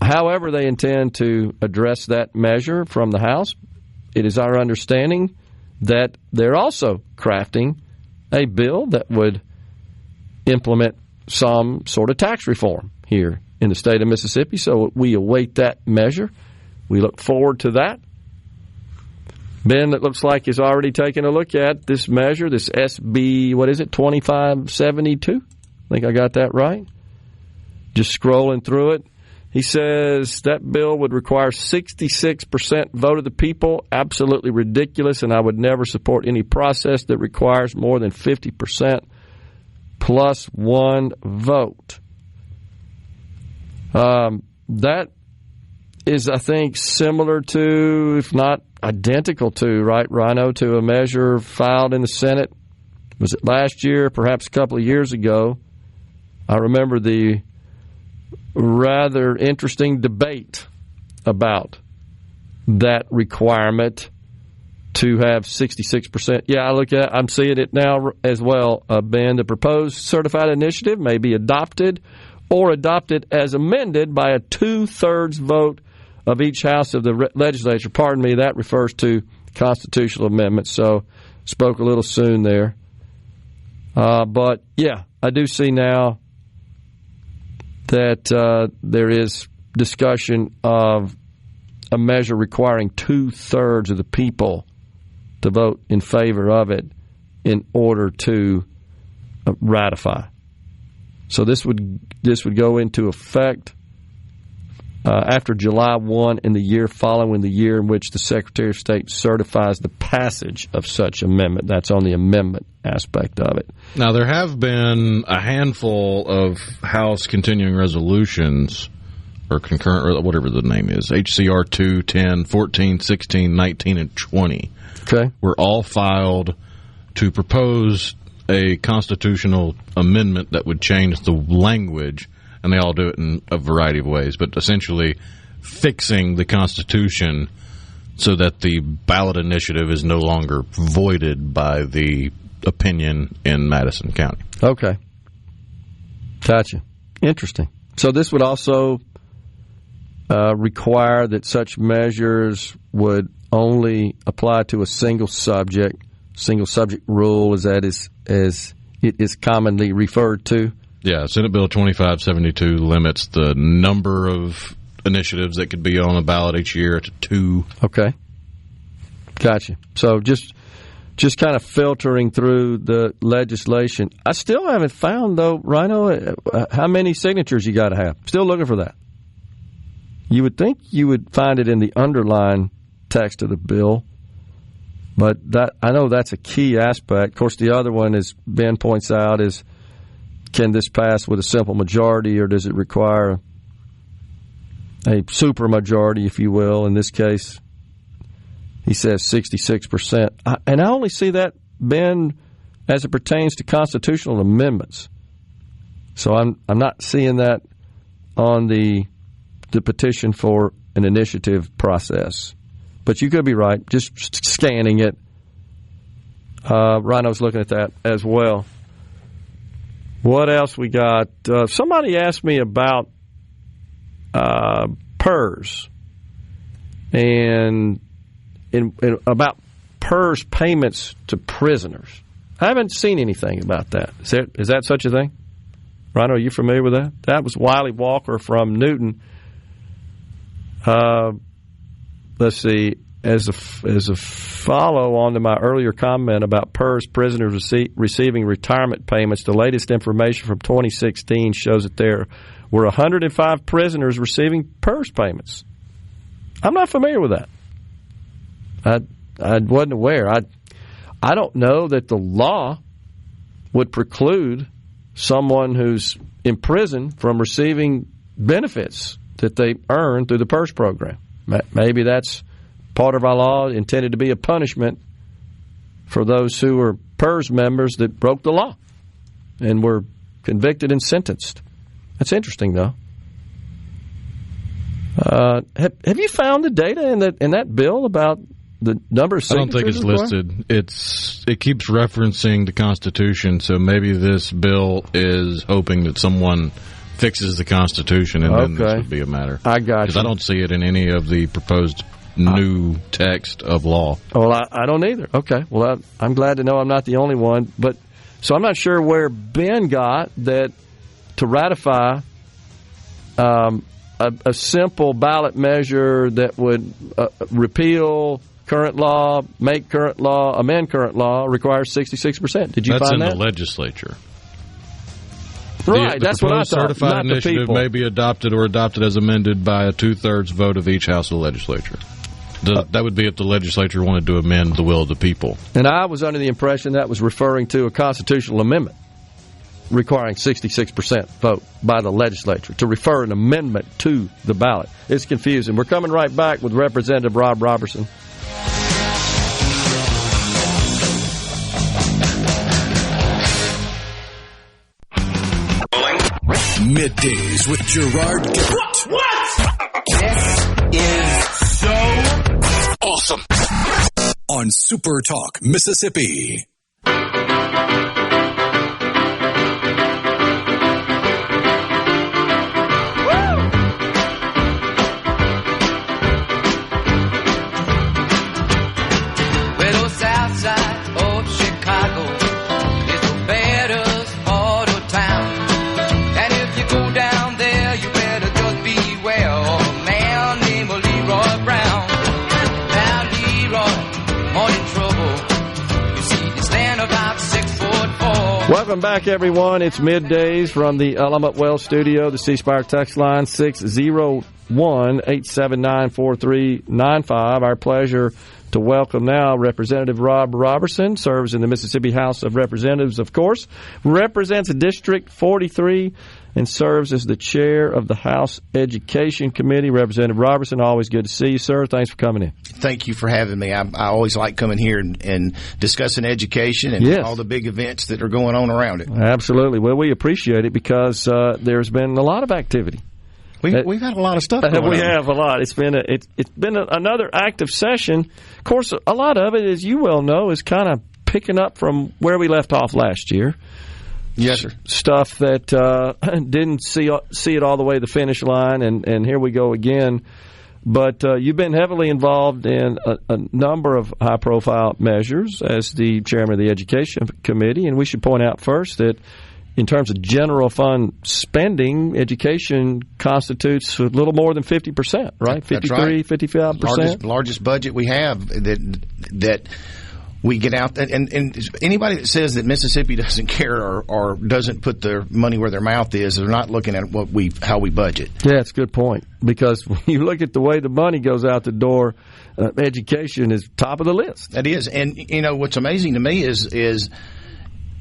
However they intend to address that measure from the House, it is our understanding that they're also crafting a bill that would implement some sort of tax reform here in the state of Mississippi. So we await that measure. We look forward to that. Ben, it looks like, is already taking a look at this measure, this SB, 2572? I think I got that right. Just scrolling through it. He says that bill would require 66% vote of the people. Absolutely ridiculous, and I would never support any process that requires more than 50% plus one vote. That is, I think, similar to, if not identical to, right, Rhino, to a measure filed in the Senate. Was it last year, perhaps a couple of years ago? I remember the rather interesting debate about that requirement to have 66%. Yeah, I'm seeing it now as well, Ben. The proposed certified initiative may be adopted or adopted as amended by a 2/3 vote of each house of the legislature. Pardon me, that refers to constitutional amendments, so spoke a little soon there. But, yeah, I do see now that there is discussion of a measure requiring 2/3 of the people to vote in favor of it in order to ratify. So this would go into effect after July 1 in the year following the year in which the Secretary of State certifies the passage of such amendment. That's on the amendment aspect of it. Now, there have been a handful of House continuing resolutions or concurrent, or whatever the name is, HCR 2, 10, 14, 16, 19, and 20. Okay. Were all filed to propose a constitutional amendment that would change the language, and they all do it in a variety of ways, but essentially fixing the Constitution so that the ballot initiative is no longer voided by the opinion in Madison County. Okay. Gotcha. Interesting. So this would also require that such measures would only apply to a single subject rule, as it is commonly referred to. Yeah, Senate Bill 2572 limits the number of initiatives that could be on a ballot each year to 2. Okay. Gotcha. So just kind of filtering through the legislation. I still haven't found, though, Rhino, how many signatures you got to have. Still looking for that. You would think you would find it in the underlying text of the bill, but that I know that's a key aspect. Of course, the other one, as Ben points out, is can this pass with a simple majority, or does it require a super majority, if you will? In this case, he says 66%. And I only see that, Ben, as it pertains to constitutional amendments. So I'm not seeing that on the petition for an initiative process. But you could be right, just scanning it. Rhino's looking at that as well. What else we got? Somebody asked me about PERS and about PERS payments to prisoners. I haven't seen anything about that. Is that such a thing? Rhino, are you familiar with that? That was Wiley Walker from Newton let's see, as a follow on to my earlier comment about PERS prisoners receiving retirement payments, the latest information from 2016 shows that there were 105 prisoners receiving PERS payments. I'm not familiar with that. I wasn't aware. I don't know that the law would preclude someone who's in prison from receiving benefits that they earn through the PERS program. Maybe that's part of our law intended to be a punishment for those who are PERS members that broke the law and were convicted and sentenced. That's interesting, though. Have you found the data in that bill about the number of signatures? I don't think it's listed. It keeps referencing the Constitution, so maybe this bill is hoping that someone fixes the Constitution, and then this would be a matter. I got you. Because I don't see it in any of the proposed new text of law. Well, I don't either. Okay. Well, I'm glad to know I'm not the only one. But so I'm not sure where Ben got that to ratify a simple ballot measure that would repeal current law, make current law, amend current law, requires 66%. Did you That's find that? That's in the legislature. Right, that's what I thought. Certified not initiative may be adopted or adopted as amended by a 2/3 vote of each house of the legislature. That would be if the legislature wanted to amend the will of the people. And I was under the impression that was referring to a constitutional amendment requiring 66% vote by the legislature to refer an amendment to the ballot. It's confusing. We're coming right back with Representative Rob Robertson. Middays with Gerard Gibert. What? This is so Awesome. On SuperTalk Mississippi. Welcome back, everyone. It's Middays from the Element Well Studio. The C Spire text line 601-879-4395. Our pleasure to welcome now Representative Rob Robertson, serves in the Mississippi House of Representatives, of course, represents District 43, and serves as the chair of the House Education Committee. Representative Robertson, always good to see you, sir. Thanks for coming in. Thank you for having me. I always like coming here and discussing education and all the big events that are going on around it. Absolutely. Well, we appreciate it because there's been a lot of activity. We've had a lot of stuff going on. We have a lot. It's been another active session. Of course, a lot of it, as you well know, is kind of picking up from where we left off last year. Yes, sir. Stuff that didn't see it all the way to the finish line, and here we go again. But you've been heavily involved in a number of high-profile measures as the chairman of the Education Committee, and we should point out first that in terms of general fund spending, education constitutes a little more than 50%, right? 53, 55%? Largest budget we have that we get out. And anybody that says that Mississippi doesn't care or doesn't put their money where their mouth is, they're not looking at how we budget. Yeah, it's a good point. Because when you look at the way the money goes out the door, education is top of the list. That is. And, what's amazing to me is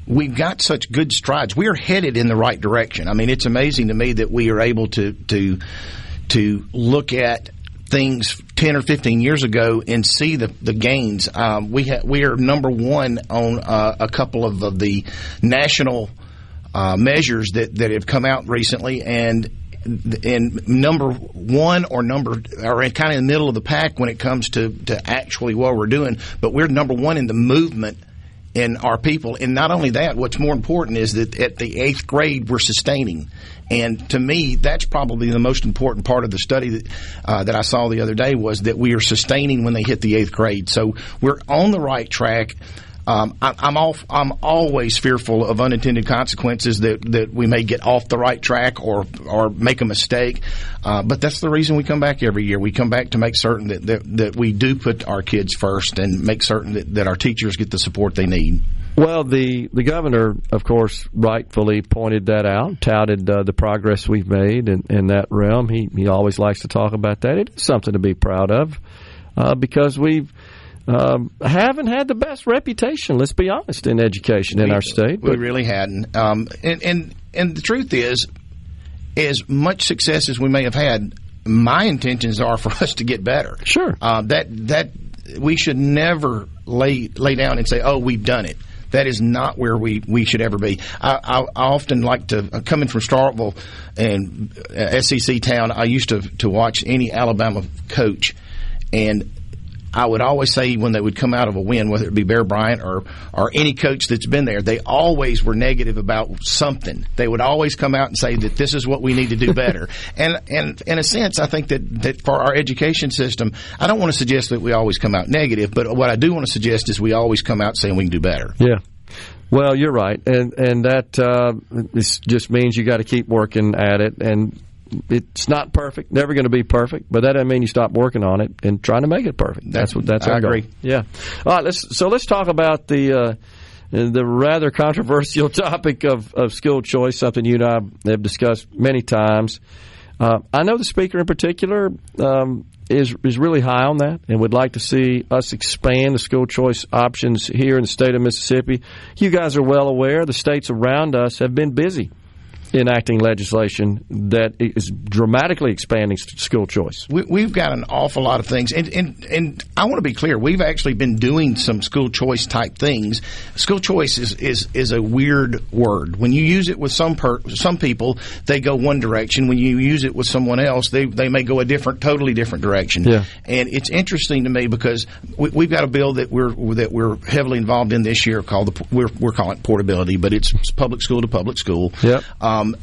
we've got such good strides. We are headed in the right direction. I mean, it's amazing to me that we are able to look at things 10 or 15 years ago and see the gains. We are number one on a couple of the national measures that have come out recently, and number one or kind of in the middle of the pack when it comes to actually what we're doing. But we're number one in the movement in our people. And not only that, what's more important is that at the 8th grade we're sustaining. And to me, that's probably the most important part of the study that I saw the other day, was that we are sustaining when they hit the 8th grade. So we're on the right track. I'm always fearful of unintended consequences that we may get off the right track or make a mistake. But that's the reason we come back every year. We come back to make certain that we do put our kids first and make certain that our teachers get the support they need. Well, the governor, of course, rightfully pointed that out, touted the progress we've made in that realm. He always likes to talk about that. It is something to be proud of because we've haven't had the best reputation, let's be honest, in education in our state. We really hadn't. And the truth is, as much success as we may have had, my intentions are for us to get better. Sure. That we should never lay down and say, oh, we've done it. That is not where we should ever be. I often like to, coming from Starkville and SEC town, I used to watch any Alabama coach, and I would always say when they would come out of a win, whether it be Bear Bryant or any coach that's been there, they always were negative about something. They would always come out and say that this is what we need to do better. And in a sense, I think that for our education system, I don't want to suggest that we always come out negative, but what I do want to suggest is we always come out saying we can do better. Yeah. Well, you're right. And that this just means you got to keep working at it. And it's not perfect, never going to be perfect, but that doesn't mean you stop working on it and trying to make it perfect. That's I agree. Yeah. All right. Let's talk about the rather controversial topic of school choice, something you and I have discussed many times. I know the speaker in particular is really high on that and would like to see us expand the school choice options here in the state of Mississippi. You guys are well aware the states around us have been busy enacting legislation that is dramatically expanding school choice. We've got an awful lot of things, and I want to be clear. We've actually been doing some school choice type things. School choice is a weird word. When you use it with some people, they go one direction. When you use it with someone else, they may go a totally different direction. Yeah. And it's interesting to me because we've got a bill that we're heavily involved in this year called we're calling it portability, but it's public school to public school. Yep.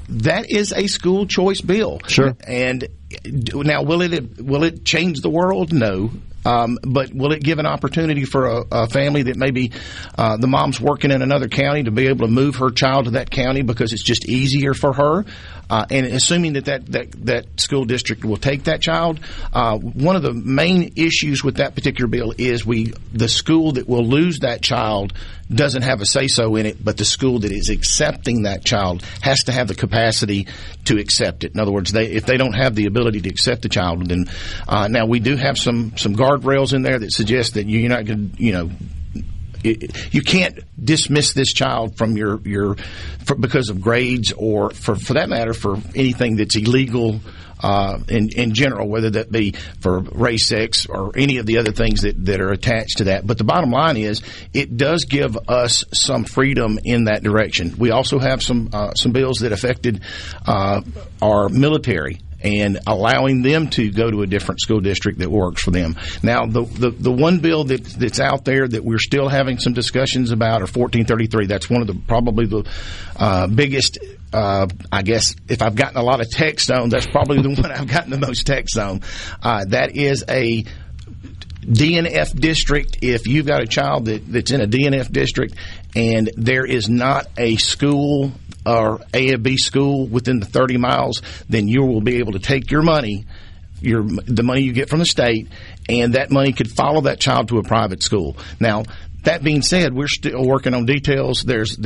That is a school choice bill. Sure. And now, will it change the world? No. But will it give an opportunity for a family that maybe the mom's working in another county to be able to move her child to that county because it's just easier for her? And assuming that school district will take that child, one of the main issues with that particular bill is the school that will lose that child doesn't have a say-so in it, but the school that is accepting that child has to have the capacity to accept it. In other words, if they don't have the ability to accept the child, then now we do have some guardrails in there that suggest that you're not going to, you can't dismiss this child from because of grades or for that matter for anything that's illegal in general, whether that be for race, sex, or any of the other things that are attached to that. But the bottom line is it does give us some freedom in that direction. We also have some bills that affected our military and allowing them to go to a different school district that works for them. Now, the one bill that's out there that we're still having some discussions about are 1433. That's one of probably the biggest. I guess if I've gotten a lot of text on, that's probably the one I've gotten the most text on. That is a DNF district. If you've got a child that's in a DNF district and there is not a school or A or B school within the 30 miles, then you will be able to take your money, the money you get from the state, and that money could follow that child to a private school. Now, that being said, we're still working on details. There's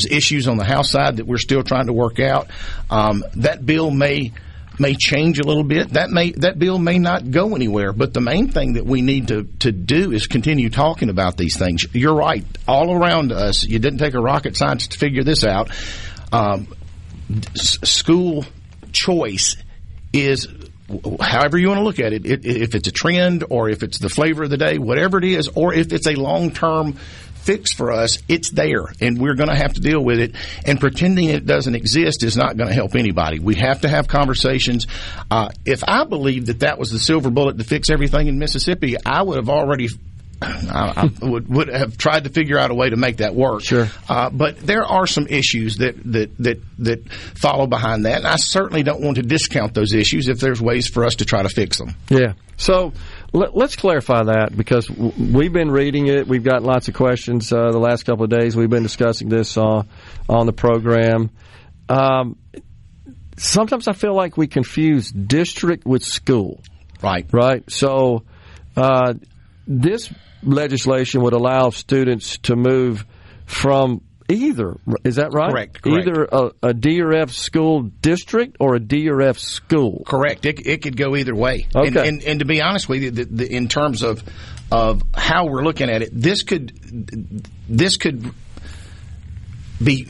issues on the House side that we're still trying to work out. That bill may change a little bit. That bill may not go anywhere. But the main thing that we need to do is continue talking about these things. You're right. All around us, you didn't take a rocket science to figure this out. School choice is, however you want to look at it, if it's a trend or if it's the flavor of the day, whatever it is, or if it's a long-term fix for us, it's there, and we're going to have to deal with it. And pretending it doesn't exist is not going to help anybody. We have to have conversations. If I believed that was the silver bullet to fix everything in Mississippi, I would have already I would have tried to figure out a way to make that work. Sure. But there are some issues that follow behind that, and I certainly don't want to discount those issues if there's ways for us to try to fix them. Yeah. So let's clarify that, because we've been reading it. We've gotten lots of questions the last couple of days. We've been discussing this on the program. Sometimes I feel like we confuse district with school. Right. So this legislation would allow students to move from either, is that right? Correct. Either a D or F school district or a D or F school. Correct. It could go either way. Okay. And to be honest with you, in terms of how we're looking at it, this could be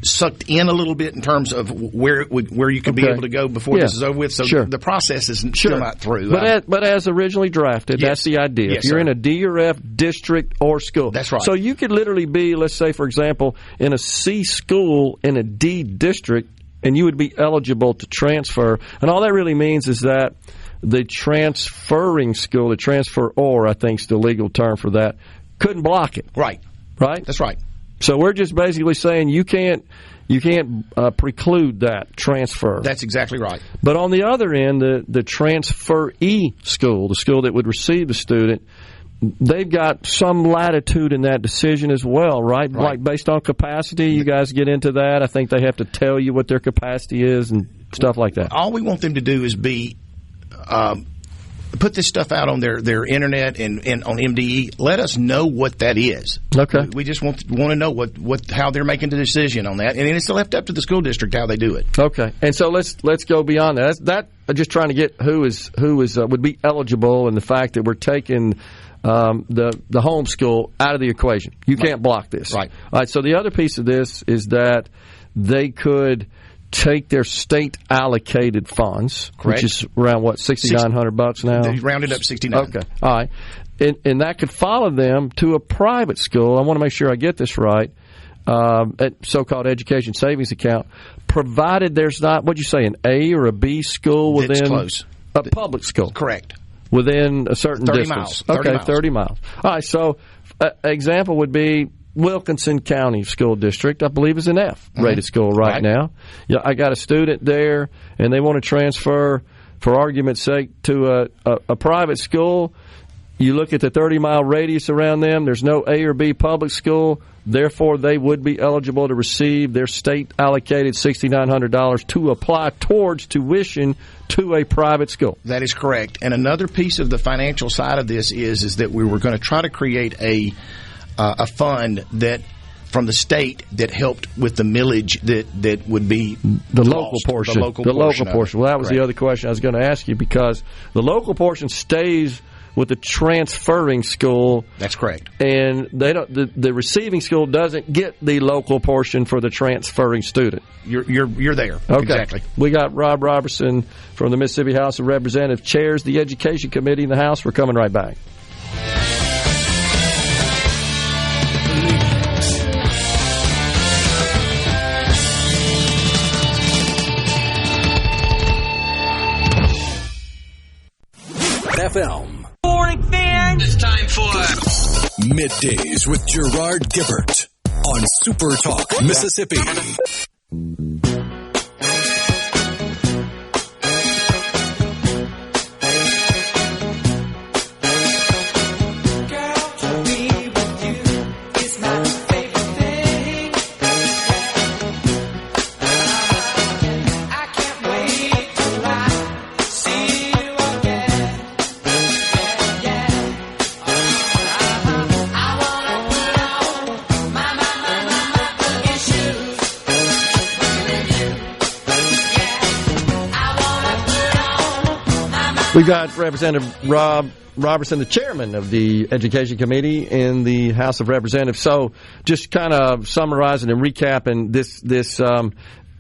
sucked in a little bit in terms of where you could be able to go before this is over with. So the process is still not through. But as originally drafted, that's the idea. Yes, if you're in a D or F district or school. That's right. So you could literally be, let's say, for example, in a C school in a D district, and you would be eligible to transfer. And all that really means is that the transferring school, the transferor, I think is the legal term for that, couldn't block it. Right. That's right. So we're just basically saying you can't preclude that transfer. That's exactly right. But on the other end, the transferee school, the school that would receive the student, they've got some latitude in that decision as well, right? Like based on capacity, you guys get into that. I think they have to tell you what their capacity is and stuff like that. All we want them to do is be put this stuff out on their internet and on MDE. Let us know what that is. Okay. We just want to know how they're making the decision on that, and it's left up to the school district how they do it. Okay. And so let's go beyond that. That just trying to get who would be eligible, and the fact that we're taking the home school out of the equation. You can't block this. Right. All right. So the other piece of this is that they could take their state allocated funds, correct, which is around what, $6,900 now. They rounded up 69. Okay, all right, and that could follow them to a private school. I want to make sure I get this right. At so-called education savings account, provided there's not, what'd you say, an A or a B school within it's close. A public school, correct, within a certain 30 distance. miles. 30 miles. All right, so example would be Wilkinson County School District, I believe, is an F-rated school right now. Yeah, I got a student there, and they want to transfer, for argument's sake, to a private school. You look at the 30-mile radius around them. There's no A or B public school. Therefore, they would be eligible to receive their state-allocated $6,900 to apply towards tuition to a private school. That is correct. And another piece of the financial side of this is that we were going to try to create a fund that from the state that helped with the millage that would be the local portion. The local portion. Well, that was the other question I was going to ask you, because the local portion stays with the transferring school. That's correct. And they don't. The receiving school doesn't get the local portion for the transferring student. You're there. Okay. Exactly. We got Rob Robertson from the Mississippi House of Representatives, chairs the Education Committee in the House. We're coming right back. FM. Morning, fans. It's time for Middays with Gerard Gibert on SuperTalk Mississippi. We've got Representative Rob Robertson, the chairman of the Education Committee in the House of Representatives. So just kind of summarizing and recapping this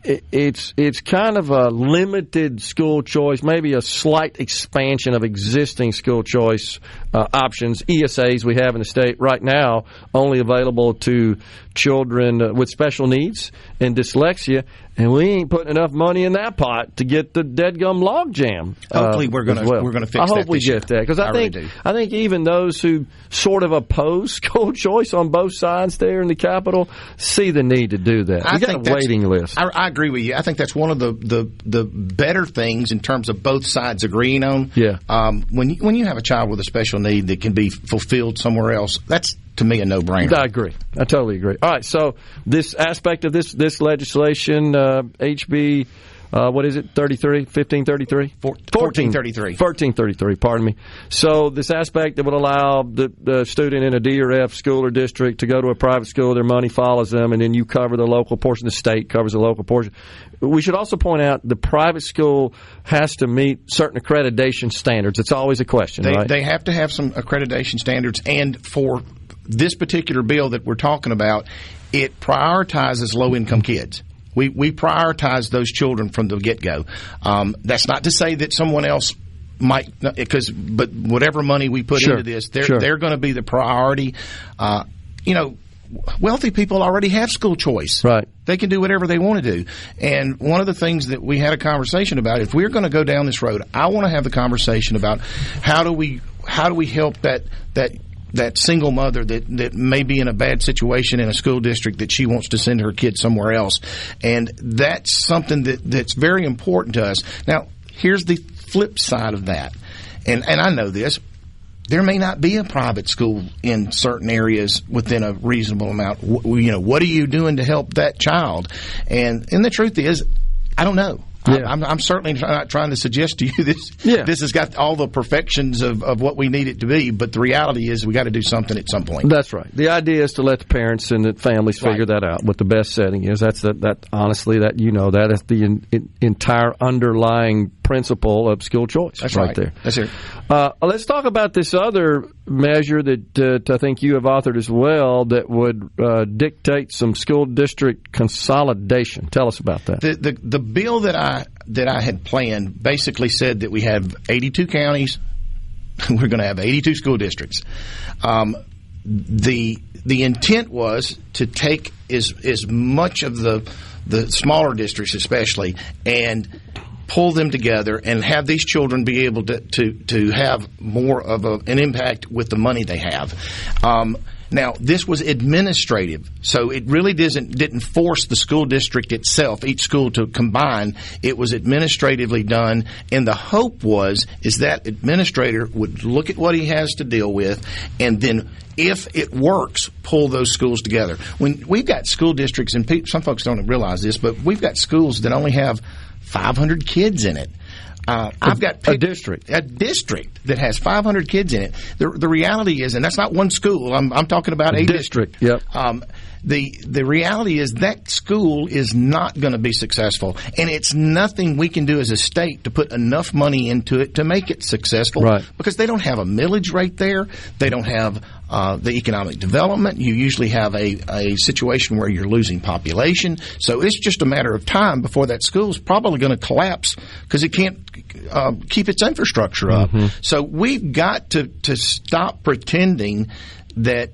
it's kind of a limited school choice, maybe a slight expansion of existing school choice options, ESAs we have in the state right now, only available to children with special needs and dyslexia. And we ain't putting enough money in that pot to get the deadgum log jam. Hopefully, we're going to fix that. I hope we get that, because I think even those who sort of oppose school choice on both sides there in the Capitol see the need to do that. We got a waiting list. I agree with you. I think that's one of the better things in terms of both sides agreeing on. Yeah. When you have a child with a special need that can be fulfilled somewhere else, that's, to me, a no-brainer. I agree. I totally agree. All right, so this aspect of this legislation, HB, what is it, 1533? 1433. 1433, pardon me. So this aspect that would allow the student in a D or F school or district to go to a private school, their money follows them, and then you cover the local portion, the state covers the local portion. We should also point out the private school has to meet certain accreditation standards. It's always a question, right? They have to have some accreditation standards, and for this particular bill that we're talking about, it prioritizes low-income kids. We prioritize those children from the get-go. That's not to say that someone else might, but whatever money we put into this, they're going to be the priority. Wealthy people already have school choice. Right. They can do whatever they want to do. And one of the things that we had a conversation about, if we're going to go down this road, I want to have the conversation about how do we help that single mother that may be in a bad situation in a school district that she wants to send her kid somewhere else. And that's something that's very important to us. Now, here's the flip side of that. And I know this. There may not be a private school in certain areas within a reasonable amount. What are you doing to help that child? And the truth is, I don't know. Yeah. I'm certainly not trying to suggest to you this has got all the perfections of what we need it to be, but the reality is we got to do something at some point. That's right. The idea is to let the parents and the families figure that out, what the best setting is. That's honestly, that is the entire underlying principle of school choice. That's right there. That's it. Let's talk about this other measure that I think you have authored as well that would dictate some school district consolidation. Tell us about that. The bill that I had planned basically said that we have 82 counties. We're going to have 82 school districts. The intent was to take as much of the smaller districts especially and pull them together and have these children be able to have more of an impact with the money they have. Now, this was administrative, so it really didn't force the school district itself, each school, to combine. It was administratively done, and the hope is that administrator would look at what he has to deal with, and then, if it works, pull those schools together. When we've got school districts, and some folks don't realize this, but we've got schools that only have 500 kids in it. I've got a district that has 500 kids in it. The reality is, and that's not one school. I'm talking about a district. Yep. The reality is that school is not going to be successful, and it's nothing we can do as a state to put enough money into it to make it successful. Right. Because they don't have a millage rate there. They don't have the economic development. You usually have a situation where you're losing population. So it's just a matter of time before that school is probably going to collapse because it can't keep its infrastructure up. Mm-hmm. So we've got to stop pretending that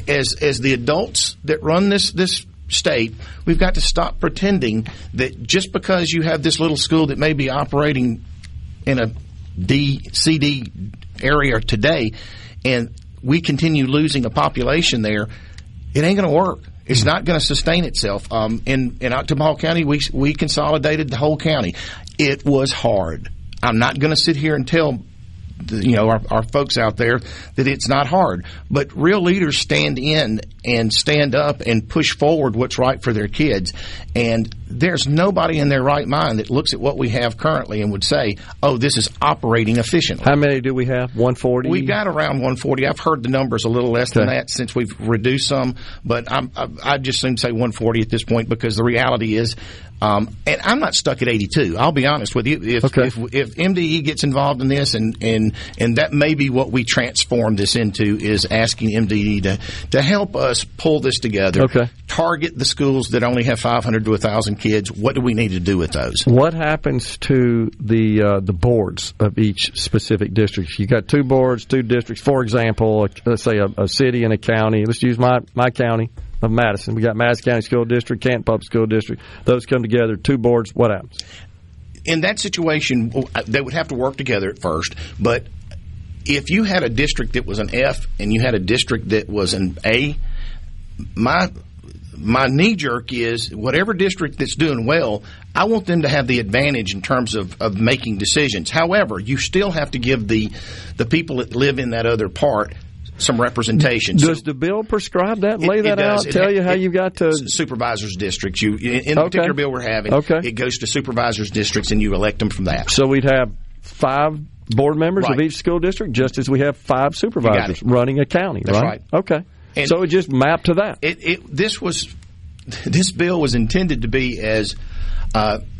as the adults that run this state, we've got to stop pretending that just because you have this little school that may be operating in a CD area today and we continue losing a population there, it ain't going to work. It's not going to sustain itself. In Ottawa County, we consolidated the whole county. It was hard. I'm not going to sit here and tell our folks out there that it's not hard. But real leaders stand in and stand up and push forward what's right for their kids. And there's nobody in their right mind that looks at what we have currently and would say, oh, this is operating efficiently. How many do we have? 140? We've got around 140. I've heard the numbers a little less than that since we've reduced some. But I just seem to say 140 at this point because the reality is, and I'm not stuck at 82. I'll be honest with you. If MDE gets involved in this, and that may be what we transform this into, is asking MDE to help us pull this together, target the schools that only have 500 to 1,000 kids. What do we need to do with those? What happens to the boards of each specific district? You got two boards, two districts. For example, let's say a city and a county. Let's use my county. of Madison. We got Madison County School District, Canton Public School District. Those come together, 2 boards. What happens? In that situation, they would have to work together at first. But if you had a district that was an F and you had a district that was an A, my knee-jerk is whatever district that's doing well, I want them to have the advantage in terms of making decisions. However, you still have to give the people that live in that other part some representation. Does the bill prescribe that? Lay that out? Tell you how you got to... Supervisors' districts. In the particular bill we're having, it goes to supervisors' districts, and you elect them from that. So we'd have 5 board members of each school district, just as we have 5 supervisors running a county, That's right? Okay. And so it just mapped to that. This bill was intended to be as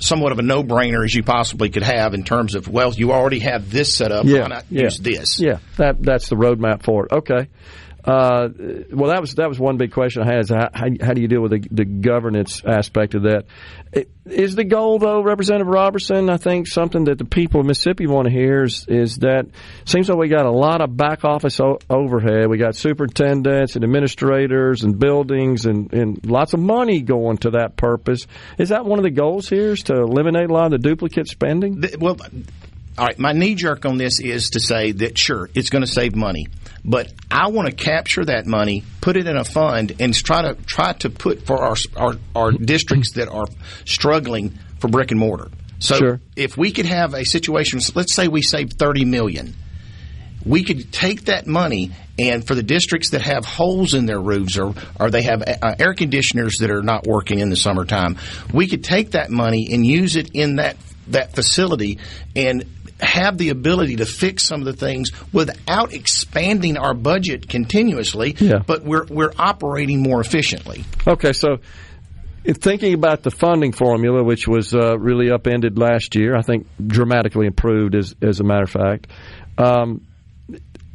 somewhat of a no-brainer as you possibly could have in terms of, well, you already have this set up, why not use this? Yeah, that's the roadmap for it. Okay. Well, that was one big question I had, is how do you deal with the governance aspect of that? Is the goal, though, Representative Robertson, I think something that the people of Mississippi want to hear is that it seems like we got a lot of back office overhead. We got superintendents and administrators and buildings and lots of money going to that purpose. Is that one of the goals here, is to eliminate a lot of the duplicate spending? Well, all right, my knee-jerk on this is to say that, sure, it's going to save money. But I want to capture that money, put it in a fund, and try to put for our districts that are struggling for brick and mortar. So if we could have a situation, let's say we save $30 million, we could take that money, and for the districts that have holes in their roofs or they have air conditioners that are not working in the summertime, we could take that money and use it in that facility and have the ability to fix some of the things without expanding our budget continuously, but we're operating more efficiently. Okay, so thinking about the funding formula, which was really upended last year, I think dramatically improved as a matter of fact,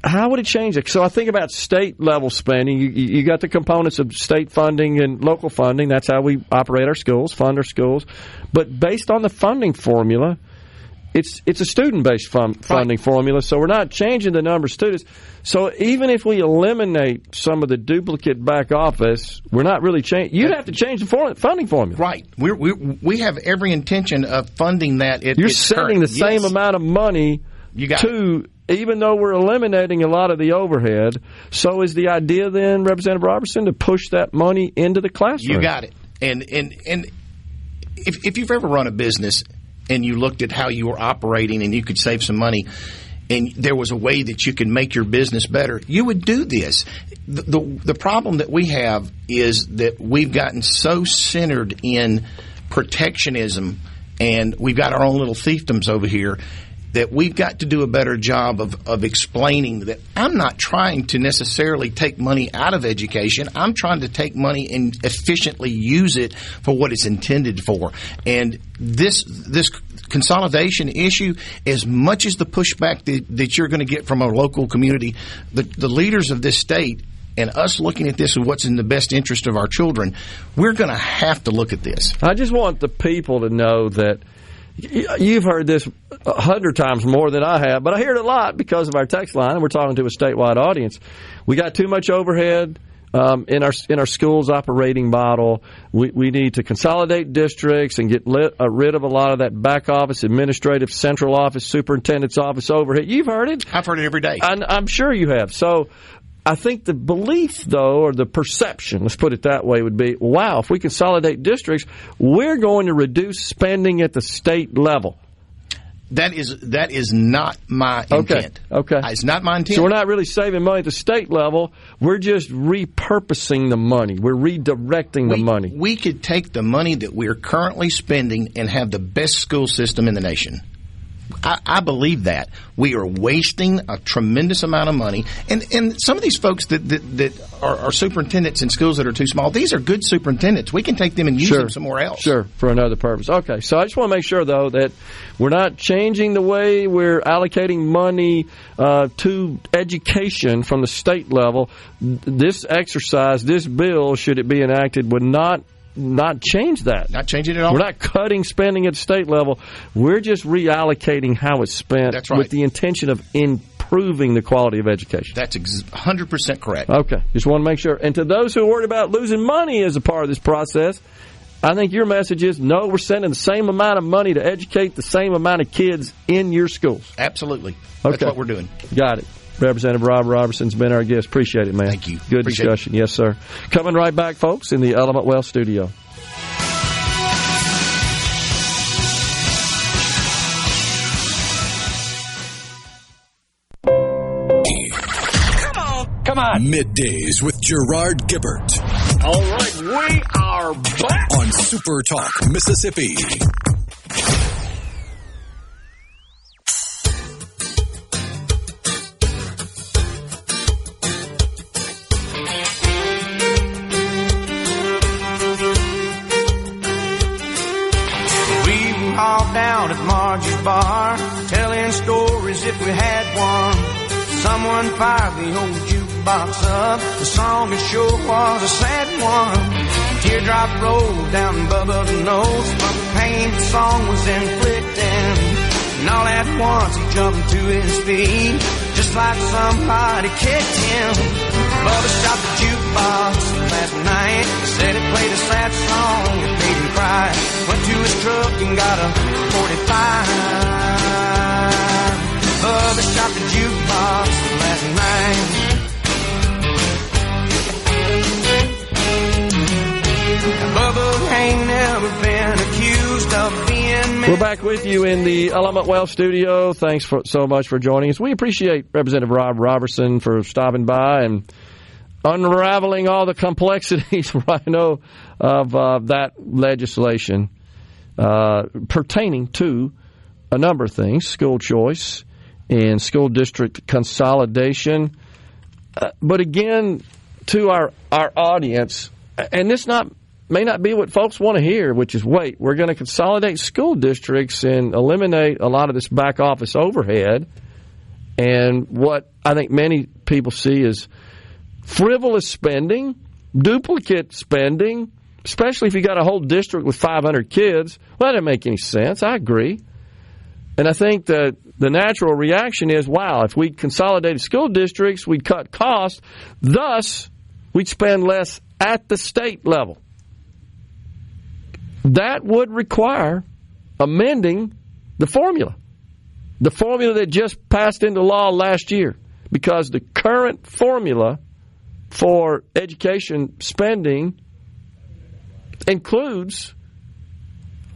how would it change it? So I think about state-level spending. You got the components of state funding and local funding. That's how we operate our schools, fund our schools. But based on the funding formula, it's a student-based funding formula, so we're not changing the number of students. So even if we eliminate some of the duplicate back office, we're not really changing. You'd have to change the funding formula. Right. We have every intention of funding that. You're sending the same amount of money to, even though we're eliminating a lot of the overhead. So is the idea then, Representative Robertson, to push that money into the classroom? You got it. And if you've ever run a business and you looked at how you were operating and you could save some money and there was a way that you could make your business better, you would do this. The problem that we have is that we've gotten so centered in protectionism and we've got our own little fiefdoms over here that we've got to do a better job of explaining that I'm not trying to necessarily take money out of education. I'm trying to take money and efficiently use it for what it's intended for. And this consolidation issue, as much as the pushback that you're going to get from a local community, the leaders of this state and us looking at this and what's in the best interest of our children, we're going to have to look at this. I just want the people to know that you've heard this 100 times more than I have, but I hear it a lot because of our text line, and we're talking to a statewide audience. We got too much overhead in our schools operating model. We need to consolidate districts and get rid of a lot of that back office, administrative, central office, superintendent's office overhead. You've heard it. I've heard it every day. I'm sure you have. So I think the belief, though, or the perception, let's put it that way, would be, wow, if we consolidate districts, we're going to reduce spending at the state level. That is not my intent. Okay. It's not my intent. So we're not really saving money at the state level. We're just repurposing the money. We're redirecting the money. We could take the money that we're currently spending and have the best school system in the nation. I believe that. We are wasting a tremendous amount of money. And some of these folks that are superintendents in schools that are too small, these are good superintendents. We can take them and use them somewhere else. Sure, for another purpose. Okay, so I just want to make sure, though, that we're not changing the way we're allocating money to education from the state level. This exercise, this bill, should it be enacted, would not change that. Not change it at all. We're not cutting spending at the state level. We're just reallocating how it's spent. That's right. With the intention of improving improving the quality of education. That's 100% correct. Okay. Just want to make sure. And to those who are worried about losing money as a part of this process, I think your message is, no, we're sending the same amount of money to educate the same amount of kids in your schools. Absolutely. That's what we're doing. Got it. Representative Rob Robertson's been our guest. Appreciate it, man. Thank you. Good discussion. Yes, sir. Coming right back, folks, in the Element Wealth studio. Come on. Middays with Gerard Gibert. All right, we are back on SuperTalk Mississippi. We all down at Marge's bar, telling stories if we had one. Someone fired the old jukebox up. The song it sure was a sad one. Teardrop rolled down Bubba's nose from the pain the song was inflicting. And all at once he jumped to his feet, just like somebody kicked him. Bubba stopped the jukebox last night, said it played a sad song and made him cry. Went to his truck and got a 45. Bubba shot the jukebox last night. Bubba ain't never been accused of being. We're back with you in the Element Wealth studio. Thanks so much for joining us. We appreciate Representative Rob Robertson for stopping by and unraveling all the complexities, Rhino, of that legislation pertaining to a number of things: school choice and school district consolidation. But again, to our audience, and this may not be what folks want to hear, which is, wait, we're going to consolidate school districts and eliminate a lot of this back office overhead. And what I think many people see is frivolous spending, duplicate spending, especially if you got a whole district with 500 kids. Well, that doesn't make any sense. I agree. And I think that the natural reaction is, wow, if we consolidated school districts, we'd cut costs. Thus, we'd spend less at the state level. That would require amending the formula that just passed into law last year, because the current formula for education spending includes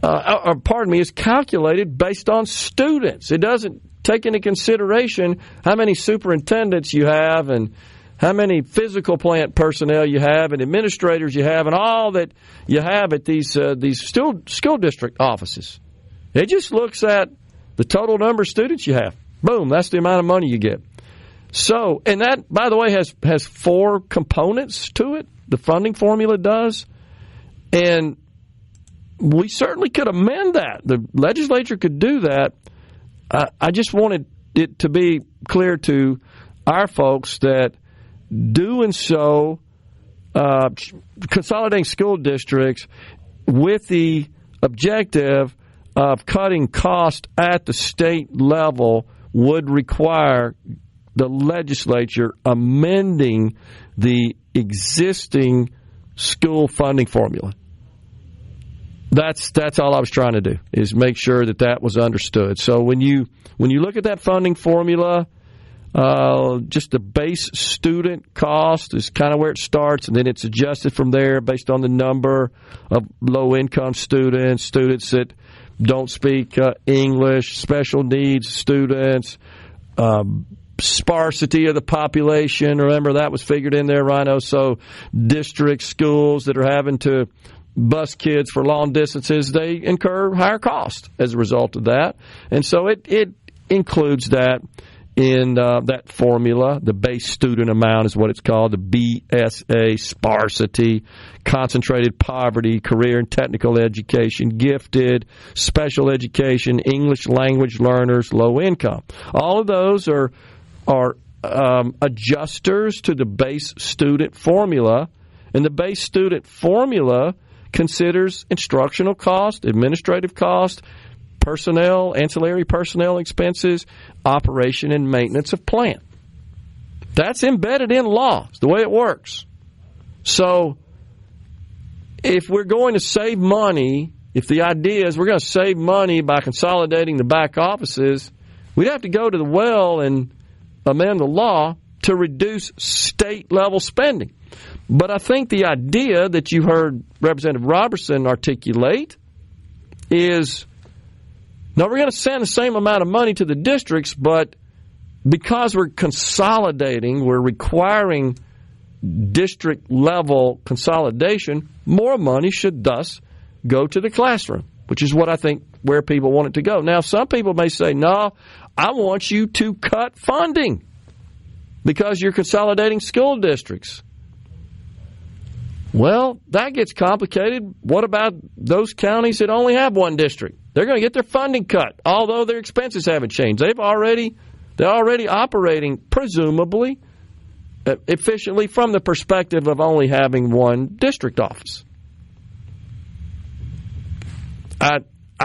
is calculated based on students. It doesn't take into consideration how many superintendents you have and how many physical plant personnel you have and administrators you have and all that you have at these school district offices. It just looks at the total number of students you have. Boom, that's the amount of money you get. So, and that, by the way, has four components to it. The funding formula does. And we certainly could amend that. The legislature could do that. I just wanted it to be clear to our folks that doing so, consolidating school districts with the objective of cutting cost at the state level would require the legislature amending the existing school funding formula. That's all I was trying to do, is make sure that was understood. So when you look at that funding formula, just the base student cost is kind of where it starts, and then it's adjusted from there based on the number of low-income students that don't speak English, special needs students, sparsity of the population. Remember, that was figured in there, Rhino. So district schools that are having to bus kids for long distances, they incur higher costs as a result of that. And so it includes that in that formula. The base student amount is what it's called, the BSA, sparsity, concentrated poverty, career and technical education, gifted, special education, English language learners, low income. All of those are adjusters to the base student formula, and the base student formula considers instructional cost, administrative cost, personnel, ancillary personnel expenses, operation and maintenance of plant. That's embedded in law. It's the way it works. So if we're going to save money, if the idea is we're going to save money by consolidating the back offices, we'd have to go to the well and amend the law to reduce state-level spending. But I think the idea that you heard Representative Robertson articulate is, no, we're going to send the same amount of money to the districts, but because we're consolidating, we're requiring district-level consolidation, more money should thus go to the classroom, which is what I think where people want it to go. Now, some people may say, no, I want you to cut funding because you're consolidating school districts. Well, that gets complicated. What about those counties that only have one district? They're going to get their funding cut, although their expenses haven't changed. They're already operating, presumably, efficiently from the perspective of only having one district office. I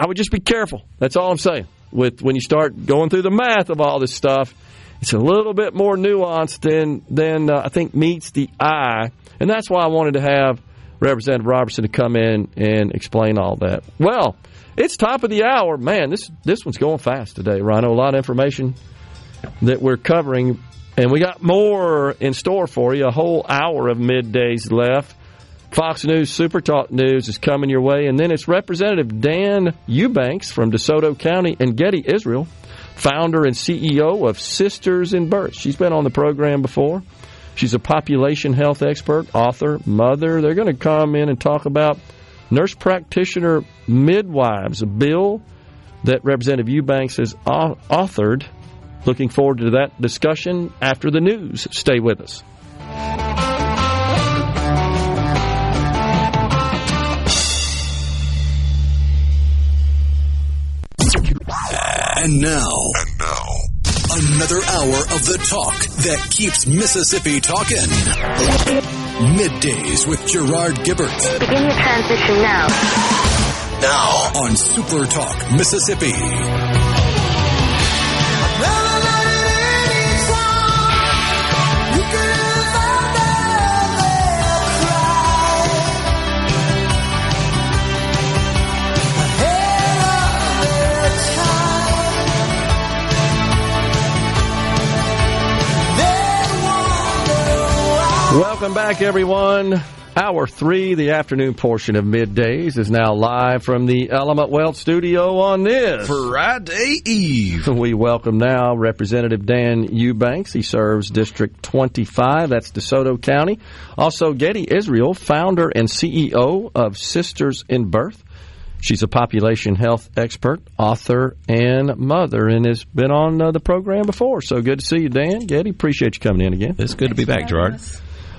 would just be careful. That's all I'm saying. When you start going through the math of all this stuff, it's a little bit more nuanced than I think meets the eye. And that's why I wanted to have Representative Robertson to come in and explain all that. Well, it's top of the hour. Man, this one's going fast today, Rhino. A lot of information that we're covering. And we got more in store for you. A whole hour of middays left. Fox News, SuperTalk News is coming your way. And then it's Representative Dan Eubanks from DeSoto County and Getty, Israel, founder and CEO of Sisters in Birth. She's been on the program before. She's a population health expert, author, mother. They're going to come in and talk about nurse practitioner midwives, a bill that Representative Eubanks has authored. Looking forward to that discussion after the news. Stay with us. And now, another hour of the talk that keeps Mississippi talking. Middays with Gerard Gibert. Begin your transition now. Now on SuperTalk Mississippi. Welcome back, everyone. Hour 3, the afternoon portion of Middays, is now live from the Element Wealth studio on this Friday Eve. We welcome now Representative Dan Eubanks. He serves District 25. That's DeSoto County. Also, Getty, Israel, founder and CEO of Sisters in Birth. She's a population health expert, author, and mother, and has been on the program before. So good to see you, Dan. Getty, appreciate you coming in again. It's good to be back, Gerard.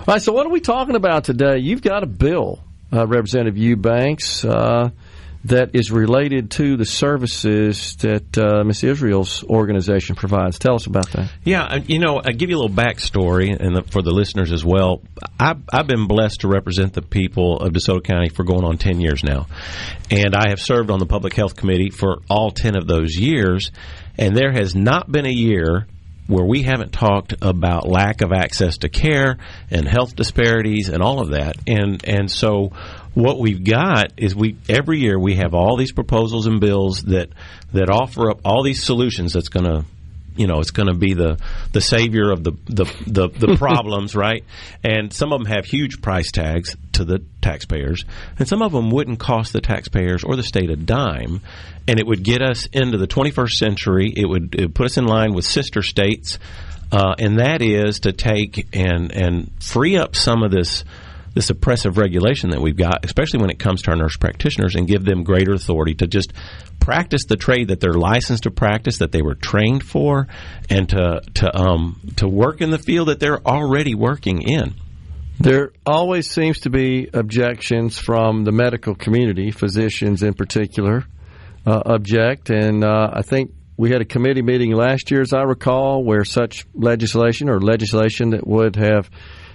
All right, so what are we talking about today? You've got a bill, Representative Eubanks, that is related to the services that Miss Israel's organization provides. Tell us about that. Yeah, I'll give you a little backstory and for the listeners as well. I've been blessed to represent the people of DeSoto County for going on 10 years now. And I have served on the Public Health Committee for all 10 of those years. And there has not been a year where we haven't talked about lack of access to care and health disparities and all of that. And so what we've got is every year we have all these proposals and bills that offer up all these solutions that's going to, it's going to be the savior of the problems, right? And some of them have huge price tags to the taxpayers, and some of them wouldn't cost the taxpayers or the state a dime, and it would get us into the 21st century. It would put us in line with sister states, and that is to take and free up some of this oppressive regulation that we've got, especially when it comes to our nurse practitioners, and give them greater authority to just practice the trade that they're licensed to practice, that they were trained for, and to work in the field that they're already working in. There always seems to be objections from the medical community, physicians in particular, object, and I think we had a committee meeting last year, as I recall, where such legislation that would have